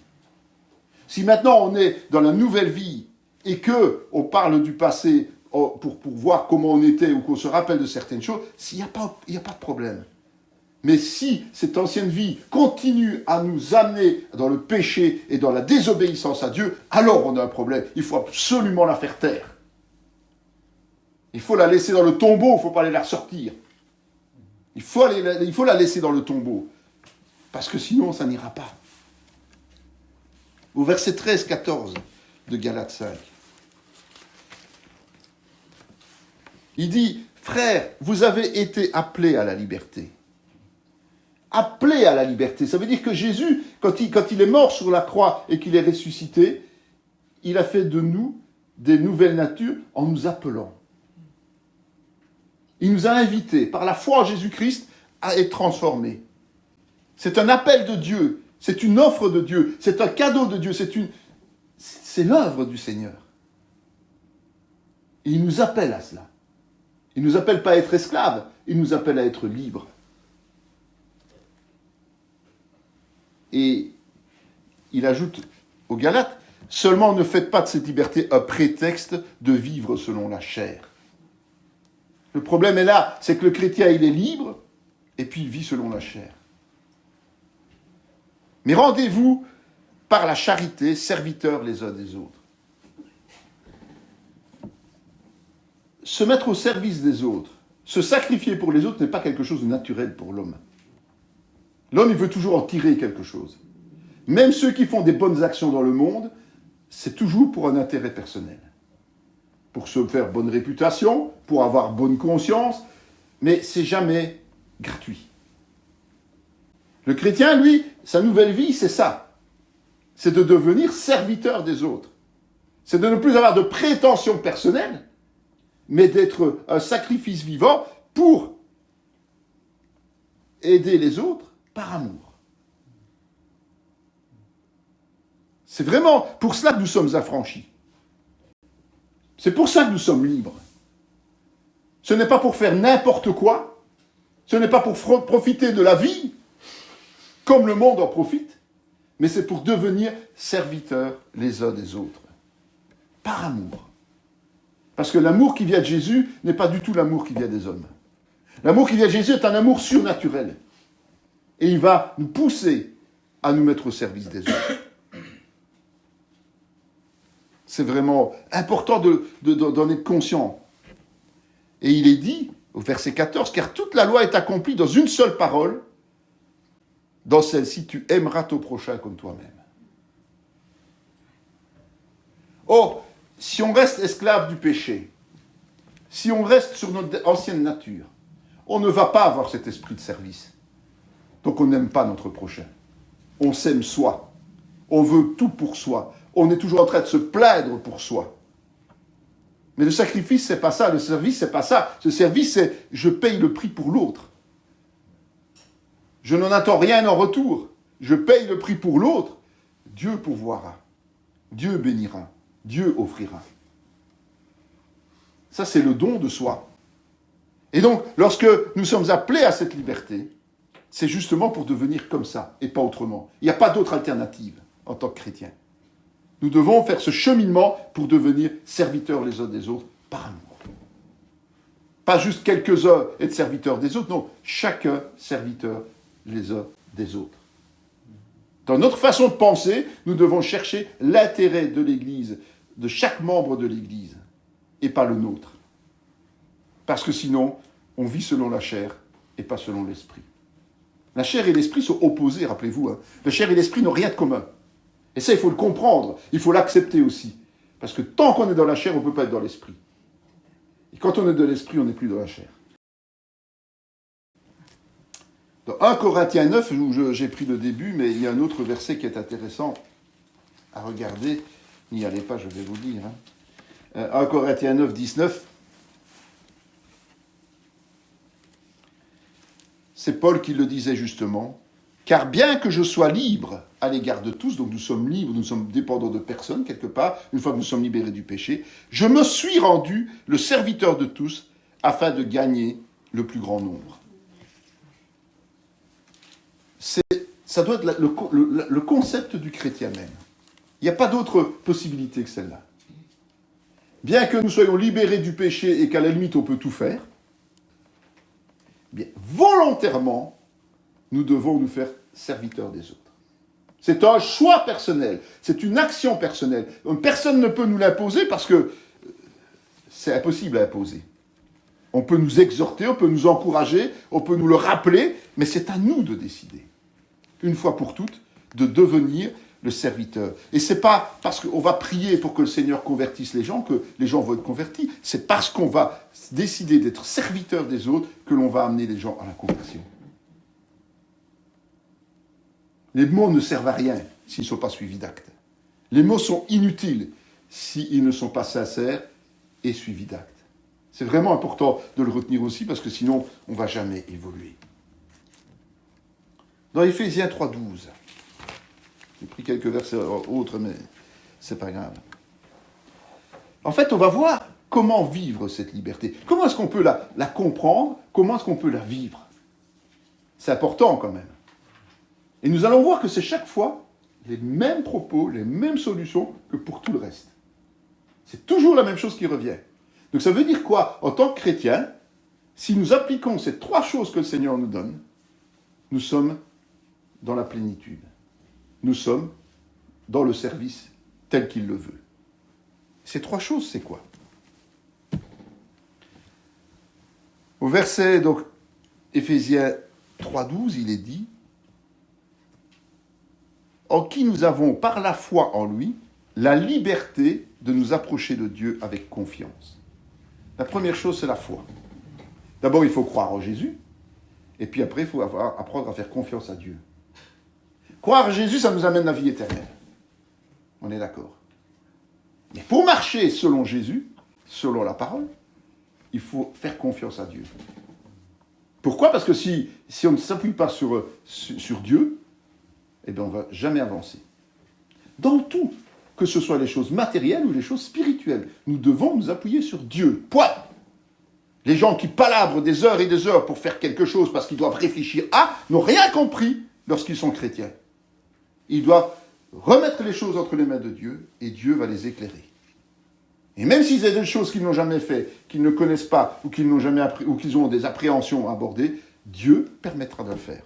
Si maintenant on est dans la nouvelle vie et qu'on parle du passé pour voir comment on était ou qu'on se rappelle de certaines choses, il n'y a pas de problème. Mais si cette ancienne vie continue à nous amener dans le péché et dans la désobéissance à Dieu, alors on a un problème. Il faut absolument la faire taire. Il faut la laisser dans le tombeau, il ne faut pas aller la ressortir. Il faut la laisser dans le tombeau. Parce que sinon, ça n'ira pas. Au verset 13-14 de Galates 5. Il dit, « Frères, vous avez été appelés à la liberté. » Appelés à la liberté. Ça veut dire que Jésus, quand il est mort sur la croix et qu'il est ressuscité, il a fait de nous des nouvelles natures en nous appelant. Il nous a invités, par la foi en Jésus-Christ, à être transformés. C'est un appel de Dieu, c'est une offre de Dieu, c'est un cadeau de Dieu, c'est l'œuvre du Seigneur. Et il nous appelle à cela. Il ne nous appelle pas à être esclaves, il nous appelle à être libres. Et il ajoute aux Galates, « Seulement ne faites pas de cette liberté un prétexte de vivre selon la chair. » Le problème est là, c'est que le chrétien, il est libre, et puis il vit selon la chair. Mais rendez-vous par la charité, serviteurs les uns des autres. Se mettre au service des autres, se sacrifier pour les autres n'est pas quelque chose de naturel pour l'homme. L'homme, il veut toujours en tirer quelque chose. Même ceux qui font des bonnes actions dans le monde, c'est toujours pour un intérêt personnel. Pour se faire bonne réputation, pour avoir bonne conscience, mais c'est jamais gratuit. Le chrétien, lui, sa nouvelle vie, c'est ça. C'est de devenir serviteur des autres. C'est de ne plus avoir de prétention personnelle, mais d'être un sacrifice vivant pour aider les autres par amour. C'est vraiment pour cela que nous sommes affranchis. C'est pour ça que nous sommes libres. Ce n'est pas pour faire n'importe quoi. Ce n'est pas pour profiter de la vie, comme le monde en profite, mais c'est pour devenir serviteurs les uns des autres. Par amour. Parce que l'amour qui vient de Jésus n'est pas du tout l'amour qui vient des hommes. L'amour qui vient de Jésus est un amour surnaturel. Et il va nous pousser à nous mettre au service des autres. C'est vraiment important d'en être conscient. Et il est dit, au verset 14, « Car toute la loi est accomplie dans une seule parole, dans celle-ci, tu aimeras ton prochain comme toi-même. » Oh, si on reste esclave du péché, si on reste sur notre ancienne nature, on ne va pas avoir cet esprit de service. Donc on n'aime pas notre prochain. On s'aime soi. On veut tout pour soi. On est toujours en train de se plaindre pour soi. Mais le sacrifice, c'est pas ça. Le service, c'est pas ça. Ce service, c'est je paye le prix pour l'autre. Je n'en attends rien en retour. Je paye le prix pour l'autre. Dieu pourvoira. Dieu bénira. Dieu offrira. Ça, c'est le don de soi. Et donc, lorsque nous sommes appelés à cette liberté, c'est justement pour devenir comme ça, et pas autrement. Il n'y a pas d'autre alternative en tant que chrétien. Nous devons faire ce cheminement pour devenir serviteurs les uns des autres par amour. Pas juste quelques-uns être serviteurs des autres, non, chacun serviteur les uns des autres. Dans notre façon de penser, nous devons chercher l'intérêt de l'Église, de chaque membre de l'Église, et pas le nôtre. Parce que sinon, on vit selon la chair et pas selon l'esprit. La chair et l'esprit sont opposés, rappelez-vous. La chair et l'esprit n'ont rien de commun. Et ça, il faut le comprendre, il faut l'accepter aussi. Parce que tant qu'on est dans la chair, on ne peut pas être dans l'esprit. Et quand on est dans l'esprit, on n'est plus dans la chair. Dans 1 Corinthiens 9, où j'ai pris le début, mais il y a un autre verset qui est intéressant à regarder. N'y allez pas, je vais vous le dire. 1 Corinthiens 9, 19. C'est Paul qui le disait justement. Car bien que je sois libre à l'égard de tous, donc nous sommes libres, nous sommes dépendants de personne quelque part, une fois que nous sommes libérés du péché, je me suis rendu le serviteur de tous afin de gagner le plus grand nombre. Ça doit être le concept du chrétien même. Il n'y a pas d'autre possibilité que celle-là. Bien que nous soyons libérés du péché et qu'à la limite on peut tout faire, bien, volontairement, nous devons nous faire serviteurs des autres. C'est un choix personnel, c'est une action personnelle. Personne ne peut nous l'imposer parce que c'est impossible à imposer. On peut nous exhorter, on peut nous encourager, on peut nous le rappeler, mais c'est à nous de décider, une fois pour toutes, de devenir le serviteur. Et c'est pas parce qu'on va prier pour que le Seigneur convertisse les gens que les gens vont être convertis. C'est parce qu'on va décider d'être serviteur des autres que l'on va amener les gens à la conversion. Les mots ne servent à rien s'ils ne sont pas suivis d'actes. Les mots sont inutiles s'ils ne sont pas sincères et suivis d'actes. C'est vraiment important de le retenir aussi parce que sinon on ne va jamais évoluer. Dans Éphésiens 3,12, j'ai pris quelques versets autres, mais c'est pas grave. En fait, on va voir comment vivre cette liberté. Comment est-ce qu'on peut la comprendre? Comment est-ce qu'on peut la vivre? C'est important quand même. Et nous allons voir que c'est chaque fois les mêmes propos, les mêmes solutions que pour tout le reste. C'est toujours la même chose qui revient. Donc ça veut dire quoi? En tant que chrétiens, si nous appliquons ces trois choses que le Seigneur nous donne, nous sommes dans la plénitude. Nous sommes dans le service tel qu'il le veut. Ces trois choses, c'est quoi? Au verset, donc, Éphésiens 3,12, il est dit « En qui nous avons, par la foi en lui, la liberté de nous approcher de Dieu avec confiance. » La première chose, c'est la foi. D'abord, il faut croire en Jésus, et puis après, il faut apprendre à faire confiance à Dieu. Croire en Jésus, ça nous amène la vie éternelle. On est d'accord. Mais pour marcher selon Jésus, selon la parole, il faut faire confiance à Dieu. Pourquoi ? Parce que si on ne s'appuie pas sur Dieu, eh bien on ne va jamais avancer. Dans tout, que ce soit les choses matérielles ou les choses spirituelles, nous devons nous appuyer sur Dieu. Point. Les gens qui palabrent des heures et des heures pour faire quelque chose parce qu'ils doivent réfléchir à, n'ont rien compris lorsqu'ils sont chrétiens. Ils doivent remettre les choses entre les mains de Dieu et Dieu va les éclairer. Et même s'ils ont des choses qu'ils n'ont jamais fait, qu'ils ne connaissent pas ou qu'ils n'ont jamais appris, ou qu'ils ont des appréhensions à aborder, Dieu permettra de le faire.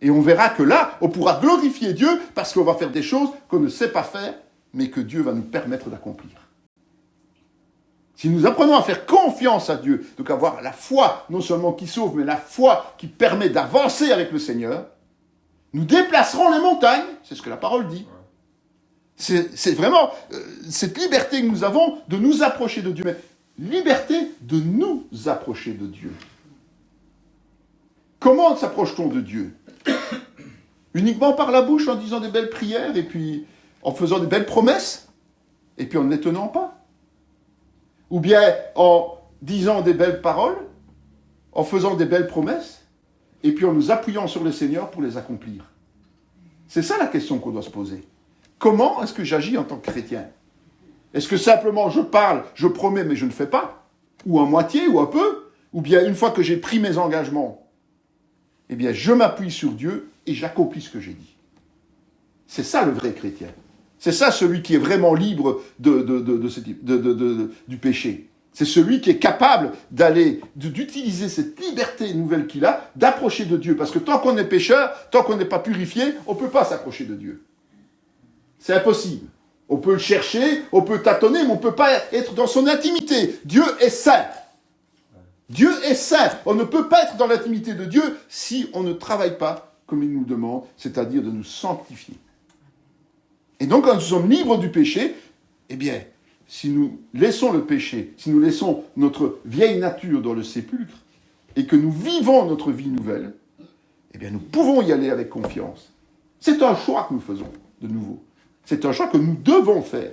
Et on verra que là, on pourra glorifier Dieu parce qu'on va faire des choses qu'on ne sait pas faire, mais que Dieu va nous permettre d'accomplir. Si nous apprenons à faire confiance à Dieu, donc avoir la foi, non seulement qui sauve, mais la foi qui permet d'avancer avec le Seigneur, nous déplacerons les montagnes, c'est ce que la parole dit. C'est vraiment cette liberté que nous avons de nous approcher de Dieu, mais liberté de nous approcher de Dieu. Comment s'approche-t-on de Dieu ? Uniquement par la bouche, en disant des belles prières, et puis en faisant des belles promesses, et puis en ne les tenant pas ? Ou bien en disant des belles paroles, en faisant des belles promesses, et puis en nous appuyant sur le Seigneur pour les accomplir. C'est ça la question qu'on doit se poser. Comment est-ce que j'agis en tant que chrétien ? Est-ce que simplement je parle, je promets, mais je ne fais pas ? Ou à moitié, ou un peu ? Ou bien une fois que j'ai pris mes engagements, eh bien je m'appuie sur Dieu et j'accomplis ce que j'ai dit. C'est ça le vrai chrétien. C'est ça celui qui est vraiment libre du péché. C'est celui qui est capable d'utiliser cette liberté nouvelle qu'il a, d'approcher de Dieu. Parce que tant qu'on est pécheur, tant qu'on n'est pas purifié, on ne peut pas s'approcher de Dieu. C'est impossible. On peut le chercher, on peut tâtonner, mais on ne peut pas être dans son intimité. Dieu est saint. Dieu est saint. On ne peut pas être dans l'intimité de Dieu si on ne travaille pas comme il nous demande, c'est-à-dire de nous sanctifier. Et donc, quand nous sommes libres du péché, eh bien, si nous laissons le péché, si nous laissons notre vieille nature dans le sépulcre, et que nous vivons notre vie nouvelle, eh bien, nous pouvons y aller avec confiance. C'est un choix que nous faisons, de nouveau. C'est un choix que nous devons faire.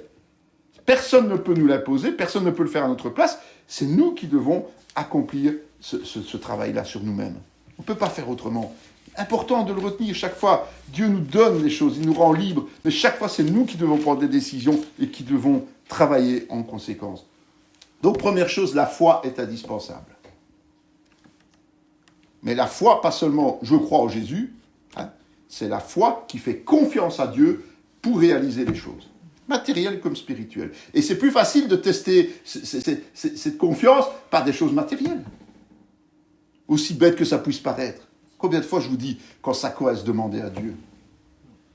Personne ne peut nous l'imposer, personne ne peut le faire à notre place. C'est nous qui devons accomplir ce travail-là sur nous-mêmes. On ne peut pas faire autrement. Important de le retenir chaque fois. Dieu nous donne les choses, il nous rend libres, mais chaque fois, c'est nous qui devons prendre des décisions et qui devons travailler en conséquence. Donc, première chose, la foi est indispensable. Mais la foi, pas seulement je crois en Jésus, c'est la foi qui fait confiance à Dieu pour réaliser les choses, matérielles comme spirituelles. Et c'est plus facile de tester cette confiance par des choses matérielles. Aussi bête que ça puisse paraître. Combien de fois je vous dis, quand ça coince, demandez à Dieu.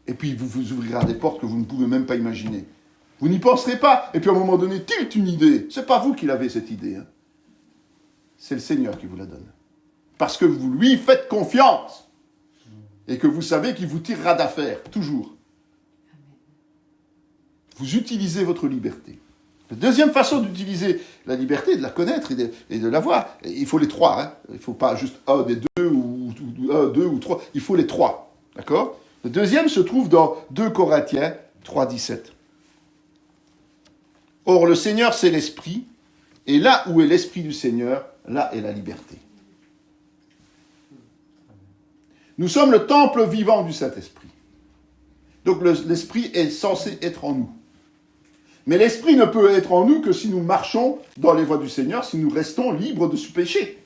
Et puis vous ouvrira des portes que vous ne pouvez même pas imaginer. Vous n'y penserez pas. Et puis à un moment donné, tilt une idée. C'est pas vous qui l'avez cette idée. C'est le Seigneur qui vous la donne. Parce que vous lui faites confiance. Et que vous savez qu'il vous tirera d'affaire, toujours. Vous utilisez votre liberté. La deuxième façon d'utiliser la liberté, de la connaître et de l'avoir, il faut les trois. Il ne faut pas juste un des deux ou un, deux ou trois. Il faut les trois. D'accord ? Le deuxième se trouve dans 2 Corinthiens 3, 17. Or, le Seigneur, c'est l'Esprit, et là où est l'Esprit du Seigneur, là est la liberté. Nous sommes le temple vivant du Saint-Esprit. Donc l'Esprit est censé être en nous. Mais l'Esprit ne peut être en nous que si nous marchons dans les voies du Seigneur, si nous restons libres de ce péché.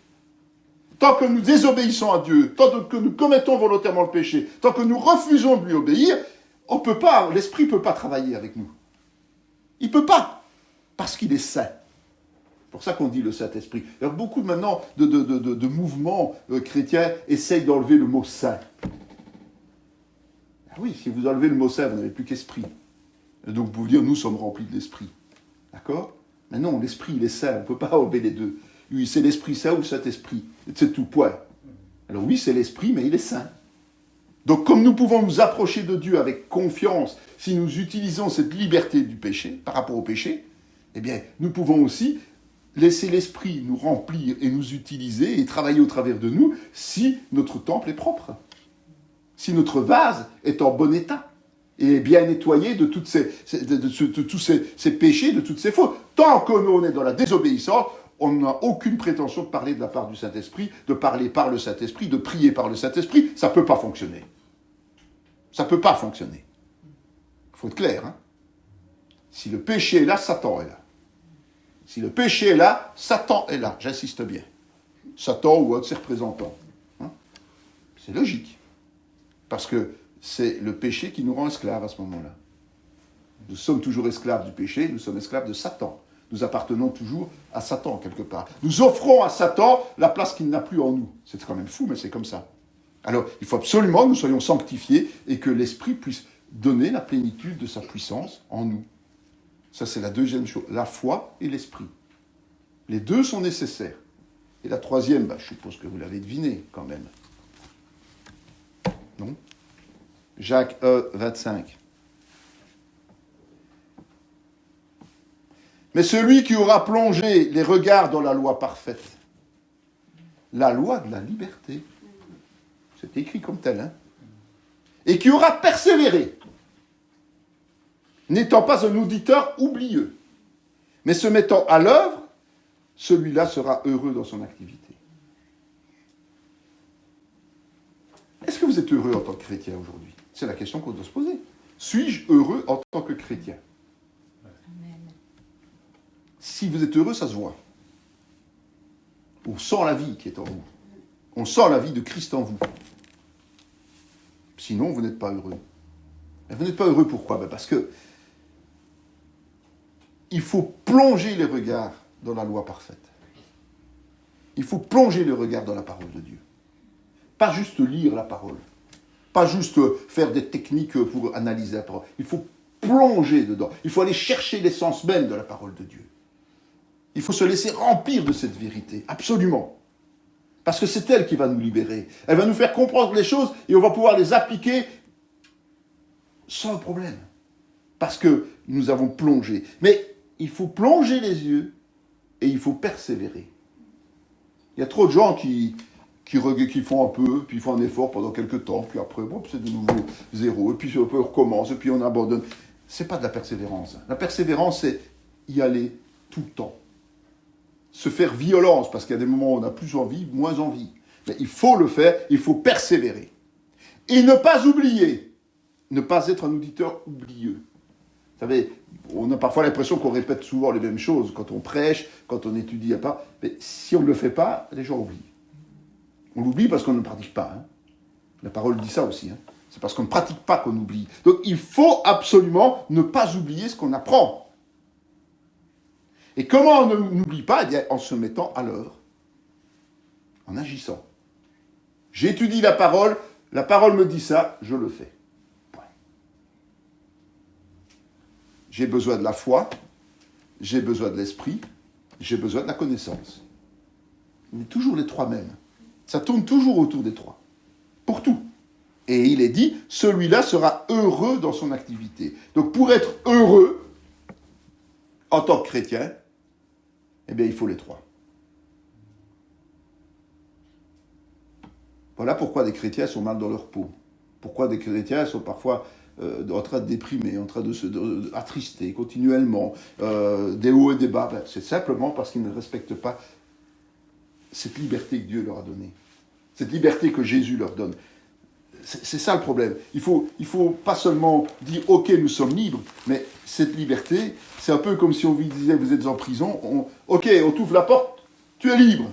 Tant que nous désobéissons à Dieu, tant que nous commettons volontairement le péché, tant que nous refusons de lui obéir, l'Esprit ne peut pas travailler avec nous. Il ne peut pas, parce qu'il est saint. C'est pour ça qu'on dit le Saint-Esprit. Alors, beaucoup maintenant de mouvements chrétiens essayent d'enlever le mot saint. Ah oui, si vous enlevez le mot saint, vous n'avez plus qu'esprit. Et donc, vous pouvez dire, nous sommes remplis de l'Esprit. D'accord ? Mais non, l'Esprit, il est saint. On ne peut pas enlever les deux. Oui, c'est l'Esprit saint ou le Saint-Esprit. C'est tout, point. Alors oui, c'est l'Esprit, mais il est saint. Donc, comme nous pouvons nous approcher de Dieu avec confiance, si nous utilisons cette liberté du péché, par rapport au péché, eh bien, nous pouvons aussi laisser l'Esprit nous remplir et nous utiliser et travailler au travers de nous si notre temple est propre, si notre vase est en bon état. et bien nettoyé de tous ces péchés, de toutes ces fautes. Tant que nous, on est dans la désobéissance, on n'a aucune prétention de parler de la part du Saint-Esprit, de parler par le Saint-Esprit, de prier par le Saint-Esprit. Ça ne peut pas fonctionner. Ça ne peut pas fonctionner. Il faut être clair. Hein. Si le péché est là, Satan est là. Si le péché est là, Satan est là. J'insiste bien. Satan ou un de ses représentants. Hein. C'est logique. Parce que c'est le péché qui nous rend esclaves à ce moment-là. Nous sommes toujours esclaves du péché, nous sommes esclaves de Satan. Nous appartenons toujours à Satan, quelque part. Nous offrons à Satan la place qu'il n'a plus en nous. C'est quand même fou, mais c'est comme ça. Alors, il faut absolument que nous soyons sanctifiés et que l'Esprit puisse donner la plénitude de sa puissance en nous. Ça, c'est la deuxième chose. La foi et l'Esprit. Les deux sont nécessaires. Et la troisième, je suppose que vous l'avez deviné, quand même. Non ? Jacques 25. Mais celui qui aura plongé les regards dans la loi parfaite, la loi de la liberté, c'est écrit comme tel, hein, et qui aura persévéré, n'étant pas un auditeur oublieux, mais se mettant à l'œuvre, celui-là sera heureux dans son activité. Est-ce que vous êtes heureux en tant que chrétien aujourd'hui ? C'est la question qu'on doit se poser. Suis-je heureux en tant que chrétien ? Si vous êtes heureux, ça se voit. On sent la vie qui est en vous. On sent la vie de Christ en vous. Sinon, vous n'êtes pas heureux. Et vous n'êtes pas heureux pourquoi ? Parce que il faut plonger les regards dans la loi parfaite. Il faut plonger les regards dans la parole de Dieu. Pas juste lire la parole. Pas juste faire des techniques pour analyser la parole. Il faut plonger dedans. Il faut aller chercher l'essence même de la parole de Dieu. Il faut se laisser remplir de cette vérité, absolument. Parce que c'est elle qui va nous libérer. Elle va nous faire comprendre les choses et on va pouvoir les appliquer sans problème. Parce que nous avons plongé. Mais il faut plonger les yeux et il faut persévérer. Il y a trop de gens qui font un peu, puis font un effort pendant quelques temps, puis après, c'est de nouveau zéro, et puis on recommence, et puis on abandonne. C'est pas de la persévérance. La persévérance, c'est y aller tout le temps. Se faire violence, parce qu'il y a des moments où on a plus envie, moins envie. Mais il faut le faire, il faut persévérer. Et ne pas oublier, ne pas être un auditeur oublieux. Vous savez, on a parfois l'impression qu'on répète souvent les mêmes choses quand on prêche, quand on étudie, mais si on ne le fait pas, les gens oublient. On l'oublie parce qu'on ne pratique pas. Hein. La parole dit ça aussi. Hein. C'est parce qu'on ne pratique pas qu'on oublie. Donc il faut absolument ne pas oublier ce qu'on apprend. Et comment on n'oublie pas ? Eh bien, en se mettant à l'œuvre, en agissant. J'étudie la parole me dit ça, je le fais. Ouais. J'ai besoin de la foi, j'ai besoin de l'esprit, j'ai besoin de la connaissance. Mais toujours les trois mêmes. Ça tourne toujours autour des trois. Pour tout. Et il est dit, celui-là sera heureux dans son activité. Donc pour être heureux, en tant que chrétien, eh bien il faut les trois. Voilà pourquoi des chrétiens sont mal dans leur peau. Pourquoi des chrétiens sont parfois en train de déprimer, en train de se attrister continuellement, des hauts et des bas. C'est simplement parce qu'ils ne respectent pas cette liberté que Dieu leur a donnée. Cette liberté que Jésus leur donne. C'est ça le problème. Il faut pas seulement dire « Ok, nous sommes libres », mais cette liberté, c'est un peu comme si on vous disait « Vous êtes en prison, ok, on t'ouvre la porte, tu es libre ».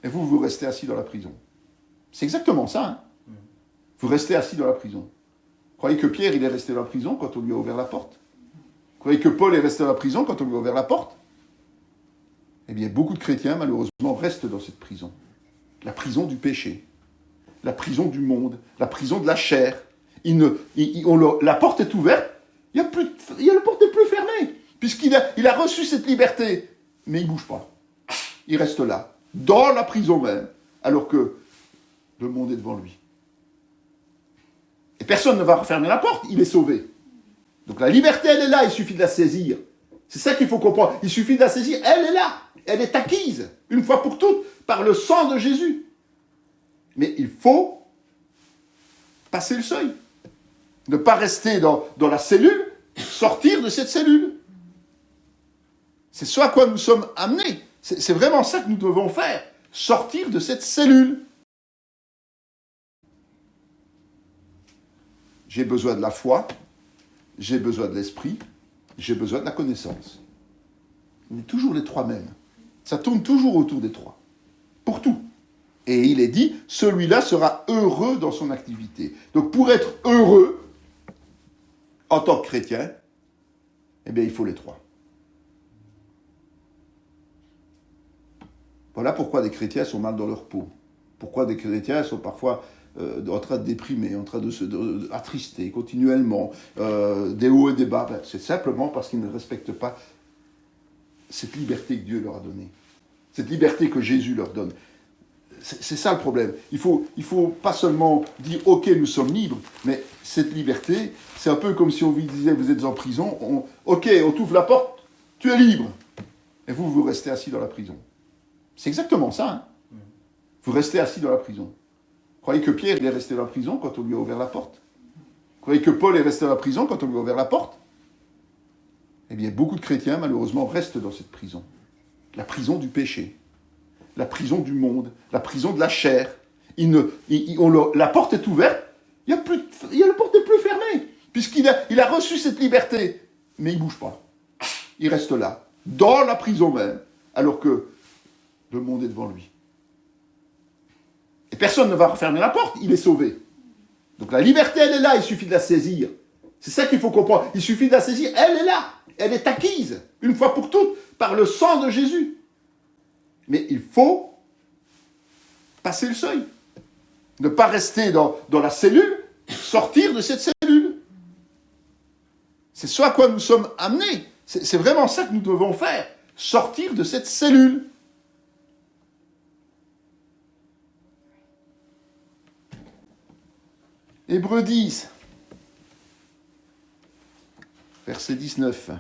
Et vous restez assis dans la prison. C'est exactement ça. Hein. Vous restez assis dans la prison. Vous croyez que Pierre, il est resté dans la prison quand on lui a ouvert la porte ? Vous croyez que Paul est resté dans la prison quand on lui a ouvert la porte ? Eh bien, beaucoup de chrétiens, malheureusement, restent dans cette prison. La prison du péché. La prison du monde, la prison de la chair. La porte est ouverte, la porte n'est plus fermée, puisqu'il a reçu cette liberté. Mais il ne bouge pas. Il reste là, dans la prison même, alors que le monde est devant lui. Et personne ne va refermer la porte, il est sauvé. Donc la liberté, elle est là, il suffit de la saisir. C'est ça qu'il faut comprendre. Il suffit de la saisir, elle est là, elle est acquise, une fois pour toutes, par le sang de Jésus. Mais il faut passer le seuil. Ne pas rester dans la cellule, sortir de cette cellule. C'est ce à quoi nous sommes amenés. C'est vraiment ça que nous devons faire. Sortir de cette cellule. J'ai besoin de la foi, j'ai besoin de l'esprit, j'ai besoin de la connaissance. On est toujours les trois mêmes. Ça tourne toujours autour des trois. Pour tout. Et il est dit, celui-là sera heureux dans son activité. Donc pour être heureux, en tant que chrétien, eh bien il faut les trois. Voilà pourquoi des chrétiens sont mal dans leur peau. Pourquoi des chrétiens sont parfois en train de déprimer, en train de attrister continuellement, des hauts et des bas. Ben, c'est simplement parce qu'ils ne respectent pas cette liberté que Dieu leur a donnée. Cette liberté que Jésus leur donne. C'est ça le problème. Il faut pas seulement dire « Ok, nous sommes libres », mais cette liberté, c'est un peu comme si on vous disait « Vous êtes en prison, ok, on t'ouvre la porte, tu es libre ». Et vous restez assis dans la prison. C'est exactement ça. Hein. Vous restez assis dans la prison. Vous croyez que Pierre il est resté dans la prison quand on lui a ouvert la porte? Vous croyez que Paul est resté dans la prison quand on lui a ouvert la porte? Eh bien, beaucoup de chrétiens, malheureusement, restent dans cette prison. La prison du péché. La prison du monde, la prison de la chair. La porte est ouverte, la porte n'est plus fermée, puisqu'il a reçu cette liberté. Mais il ne bouge pas. Il reste là, dans la prison même, alors que le monde est devant lui. Et personne ne va refermer la porte, il est sauvé. Donc la liberté, elle est là, il suffit de la saisir. C'est ça qu'il faut comprendre. Il suffit de la saisir, elle est là, elle est acquise, une fois pour toutes, par le sang de Jésus. Mais il faut passer le seuil. Ne pas rester dans la cellule, sortir de cette cellule. C'est ce à quoi nous sommes amenés. C'est vraiment ça que nous devons faire. Sortir de cette cellule. Hébreux 10, verset 19.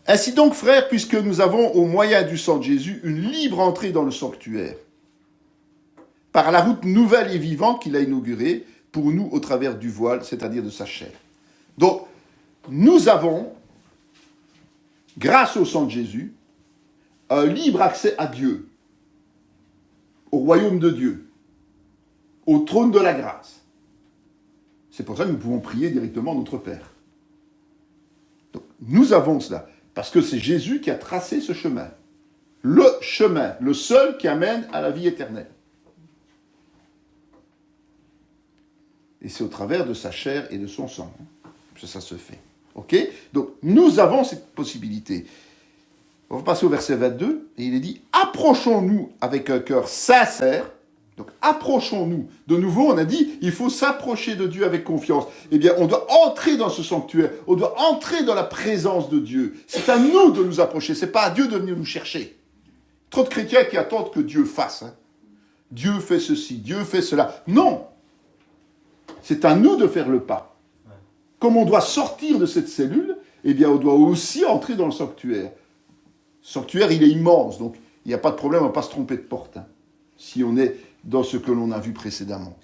Ainsi donc, frères, puisque nous avons, au moyen du sang de Jésus, une libre entrée dans le sanctuaire, par la route nouvelle et vivante qu'il a inaugurée pour nous au travers du voile, c'est-à-dire de sa chair. Donc, nous avons, grâce au sang de Jésus, un libre accès à Dieu, au royaume de Dieu, au trône de la grâce. C'est pour ça que nous pouvons prier directement notre Père. Donc, nous avons cela. Parce que c'est Jésus qui a tracé ce chemin. Le chemin, le seul qui amène à la vie éternelle. Et c'est au travers de sa chair et de son sang que ça se fait. Ok? Donc, nous avons cette possibilité. On va passer au verset 22, et il est dit « Approchons-nous avec un cœur sincère ». Donc, approchons-nous. De nouveau, on a dit, il faut s'approcher de Dieu avec confiance. Eh bien, on doit entrer dans ce sanctuaire. On doit entrer dans la présence de Dieu. C'est à nous de nous approcher. C'est pas à Dieu de venir nous chercher. Trop de chrétiens qui attendent que Dieu fasse. Hein. Dieu fait ceci, Dieu fait cela. Non. C'est à nous de faire le pas. Comme on doit sortir de cette cellule, eh bien, on doit aussi entrer dans le sanctuaire. Le sanctuaire, il est immense. Donc, il n'y a pas de problème, on ne va pas se tromper de porte. Hein, si on est dans ce que l'on a vu précédemment.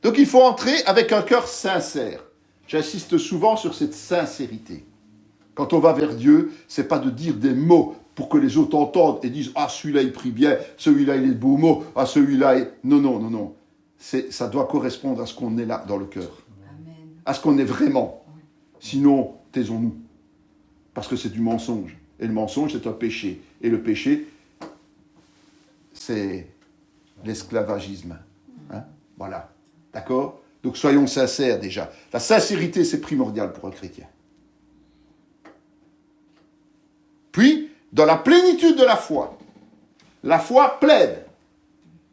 Donc il faut entrer avec un cœur sincère. J'insiste souvent sur cette sincérité. Quand on va vers Dieu, c'est pas de dire des mots pour que les autres entendent et disent « Ah, celui-là, il prie bien, celui-là, il est de beaux mots, ah, celui-là, il... » Non, non, non, non. Ça doit correspondre à ce qu'on est là, dans le cœur. Amen. À ce qu'on est vraiment. Sinon, taisons-nous. Parce que c'est du mensonge. Et le mensonge, c'est un péché. Et le péché, c'est l'esclavagisme. Hein? Voilà. D'accord? Donc soyons sincères déjà. La sincérité, c'est primordial pour un chrétien. Puis, dans la plénitude de la foi plaide.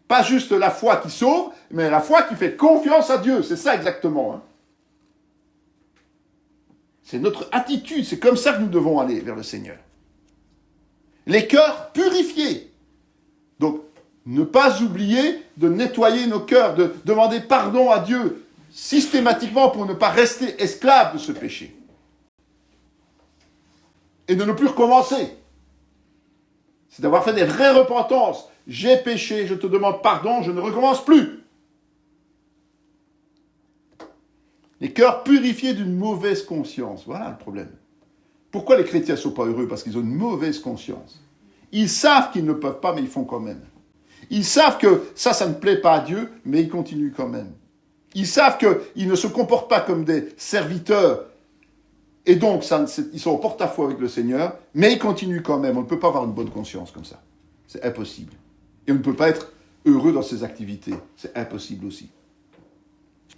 Pas juste la foi qui sauve, mais la foi qui fait confiance à Dieu. C'est ça exactement. Hein? C'est notre attitude. C'est comme ça que nous devons aller vers le Seigneur. Les cœurs purifiés. Donc, ne pas oublier de nettoyer nos cœurs, de demander pardon à Dieu systématiquement pour ne pas rester esclave de ce péché. Et de ne plus recommencer. C'est d'avoir fait des vraies repentances. J'ai péché, je te demande pardon, je ne recommence plus. Les cœurs purifiés d'une mauvaise conscience. Voilà le problème. Pourquoi les chrétiens ne sont pas heureux? Parce qu'ils ont une mauvaise conscience. Ils savent qu'ils ne peuvent pas, mais ils font quand même. Ils savent que ça ne plaît pas à Dieu, mais ils continuent quand même. Ils savent qu'ils ne se comportent pas comme des serviteurs, et donc ils sont au porte-à-faux avec le Seigneur, mais ils continuent quand même. On ne peut pas avoir une bonne conscience comme ça. C'est impossible. Et on ne peut pas être heureux dans ses activités. C'est impossible aussi.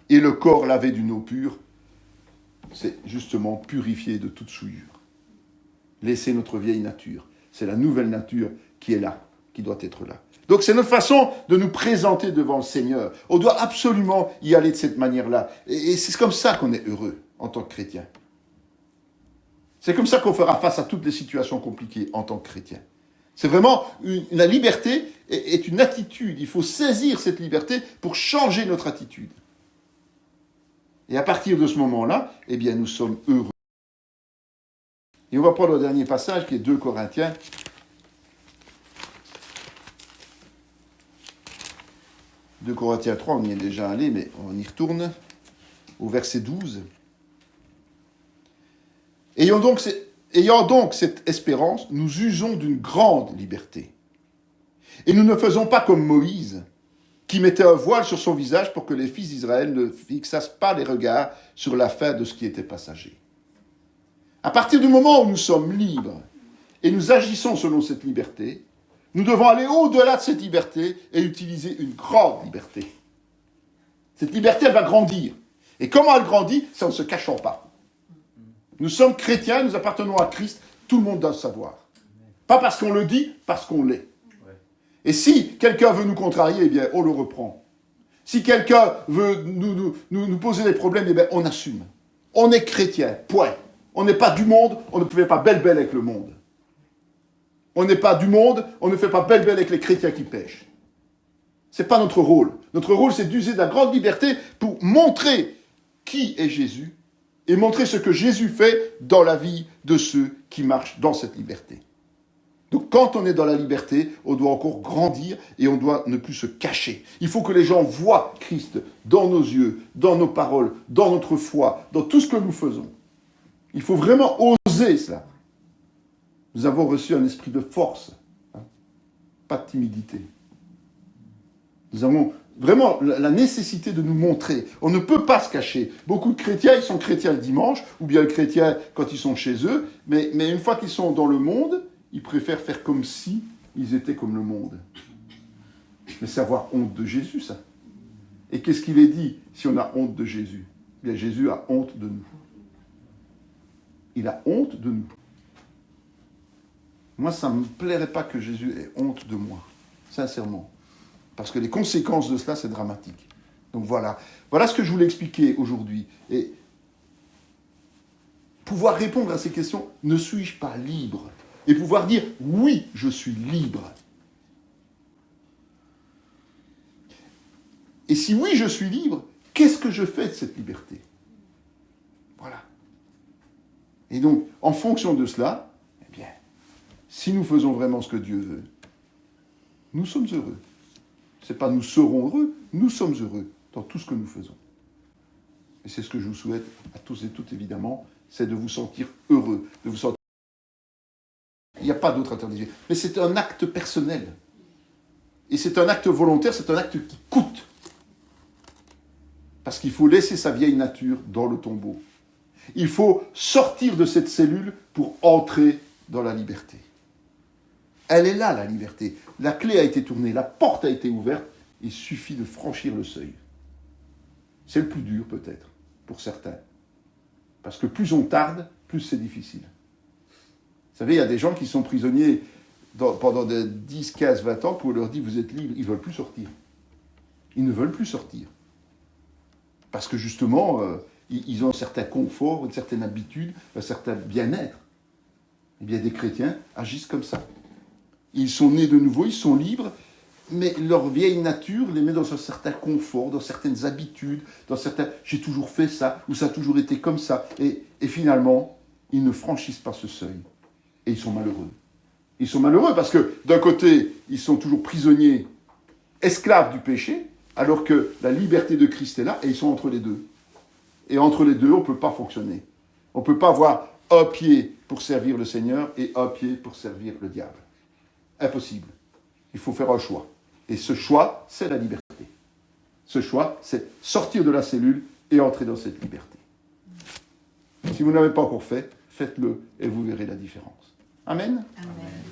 Et le corps lavé d'une eau pure, c'est justement purifié de toute souillure. Laisser notre vieille nature. C'est la nouvelle nature qui est là, qui doit être là. Donc c'est notre façon de nous présenter devant le Seigneur. On doit absolument y aller de cette manière-là. Et c'est comme ça qu'on est heureux en tant que chrétien. C'est comme ça qu'on fera face à toutes les situations compliquées en tant que chrétien. C'est vraiment, la liberté est une attitude. Il faut saisir cette liberté pour changer notre attitude. Et à partir de ce moment-là, eh bien, nous sommes heureux. Et on va prendre le dernier passage qui est 2 Corinthiens. 2 Corinthiens 3, on y est déjà allé, mais on y retourne au verset 12. Ayant donc cette espérance, nous usons d'une grande liberté. Et nous ne faisons pas comme Moïse, qui mettait un voile sur son visage pour que les fils d'Israël ne fixassent pas les regards sur la fin de ce qui était passager. À partir du moment où nous sommes libres et nous agissons selon cette liberté, nous devons aller au-delà de cette liberté et utiliser une grande liberté. Cette liberté, elle va grandir. Et comment elle grandit? C'est en ne se cachant pas. Nous sommes chrétiens, nous appartenons à Christ, tout le monde doit le savoir. Pas parce qu'on le dit, parce qu'on l'est. Et si quelqu'un veut nous contrarier, eh bien, on le reprend. Si quelqu'un veut nous poser des problèmes, eh bien, on assume. On est chrétien, point. On n'est pas du monde, on ne fait pas belle-belle avec le monde. On n'est pas du monde, on ne fait pas belle-belle avec les chrétiens qui pêchent. Ce n'est pas notre rôle. Notre rôle, c'est d'user de la grande liberté pour montrer qui est Jésus et montrer ce que Jésus fait dans la vie de ceux qui marchent dans cette liberté. Donc quand on est dans la liberté, on doit encore grandir et on doit ne plus se cacher. Il faut que les gens voient Christ dans nos yeux, dans nos paroles, dans notre foi, dans tout ce que nous faisons. Il faut vraiment oser cela. Nous avons reçu un esprit de force, pas de timidité. Nous avons vraiment la nécessité de nous montrer. On ne peut pas se cacher. Beaucoup de chrétiens, ils sont chrétiens le dimanche, ou bien chrétiens quand ils sont chez eux, mais une fois qu'ils sont dans le monde, ils préfèrent faire comme si ils étaient comme le monde. Mais c'est avoir honte de Jésus, ça. Et qu'est-ce qu'il est dit si on a honte de Jésus? Eh bien, Jésus a honte de nous. Il a honte de nous. Moi, ça ne me plairait pas que Jésus ait honte de moi, sincèrement. Parce que les conséquences de cela, c'est dramatique. Donc voilà. Voilà ce que je voulais expliquer aujourd'hui. Et pouvoir répondre à ces questions, ne suis-je pas libre? Et pouvoir dire, oui, je suis libre. Et si oui, je suis libre, qu'est-ce que je fais de cette liberté? Voilà. Et donc, en fonction de cela, eh bien, si nous faisons vraiment ce que Dieu veut, nous sommes heureux. Ce n'est pas nous serons heureux, nous sommes heureux dans tout ce que nous faisons. Et c'est ce que je vous souhaite à tous et toutes, évidemment, c'est de vous sentir heureux, de vous sentir... Il n'y a pas d'autre alternative. Mais c'est un acte personnel. Et c'est un acte volontaire, c'est un acte qui coûte. Parce qu'il faut laisser sa vieille nature dans le tombeau. Il faut sortir de cette cellule pour entrer dans la liberté. Elle est là, la liberté. La clé a été tournée, la porte a été ouverte. Il suffit de franchir le seuil. C'est le plus dur, peut-être, pour certains. Parce que plus on tarde, plus c'est difficile. Vous savez, il y a des gens qui sont prisonniers pendant des 10, 15, 20 ans, pour leur dire, vous êtes libres, ils ne veulent plus sortir. Ils ne veulent plus sortir. Parce que justement, ils ont un certain confort, une certaine habitude, un certain bien-être. Eh bien, des chrétiens agissent comme ça. Ils sont nés de nouveau, ils sont libres, mais leur vieille nature les met dans un certain confort, dans certaines habitudes, dans certains « j'ai toujours fait ça » ou « ça a toujours été comme ça ». Et finalement, ils ne franchissent pas ce seuil. Et ils sont malheureux. Ils sont malheureux parce que, d'un côté, ils sont toujours prisonniers, esclaves du péché, alors que la liberté de Christ est là, et ils sont entre les deux. Et entre les deux, on ne peut pas fonctionner. On ne peut pas avoir un pied pour servir le Seigneur et un pied pour servir le diable. Impossible. Il faut faire un choix. Et ce choix, c'est la liberté. Ce choix, c'est sortir de la cellule et entrer dans cette liberté. Si vous n'avez pas encore fait, faites-le et vous verrez la différence. Amen. Amen.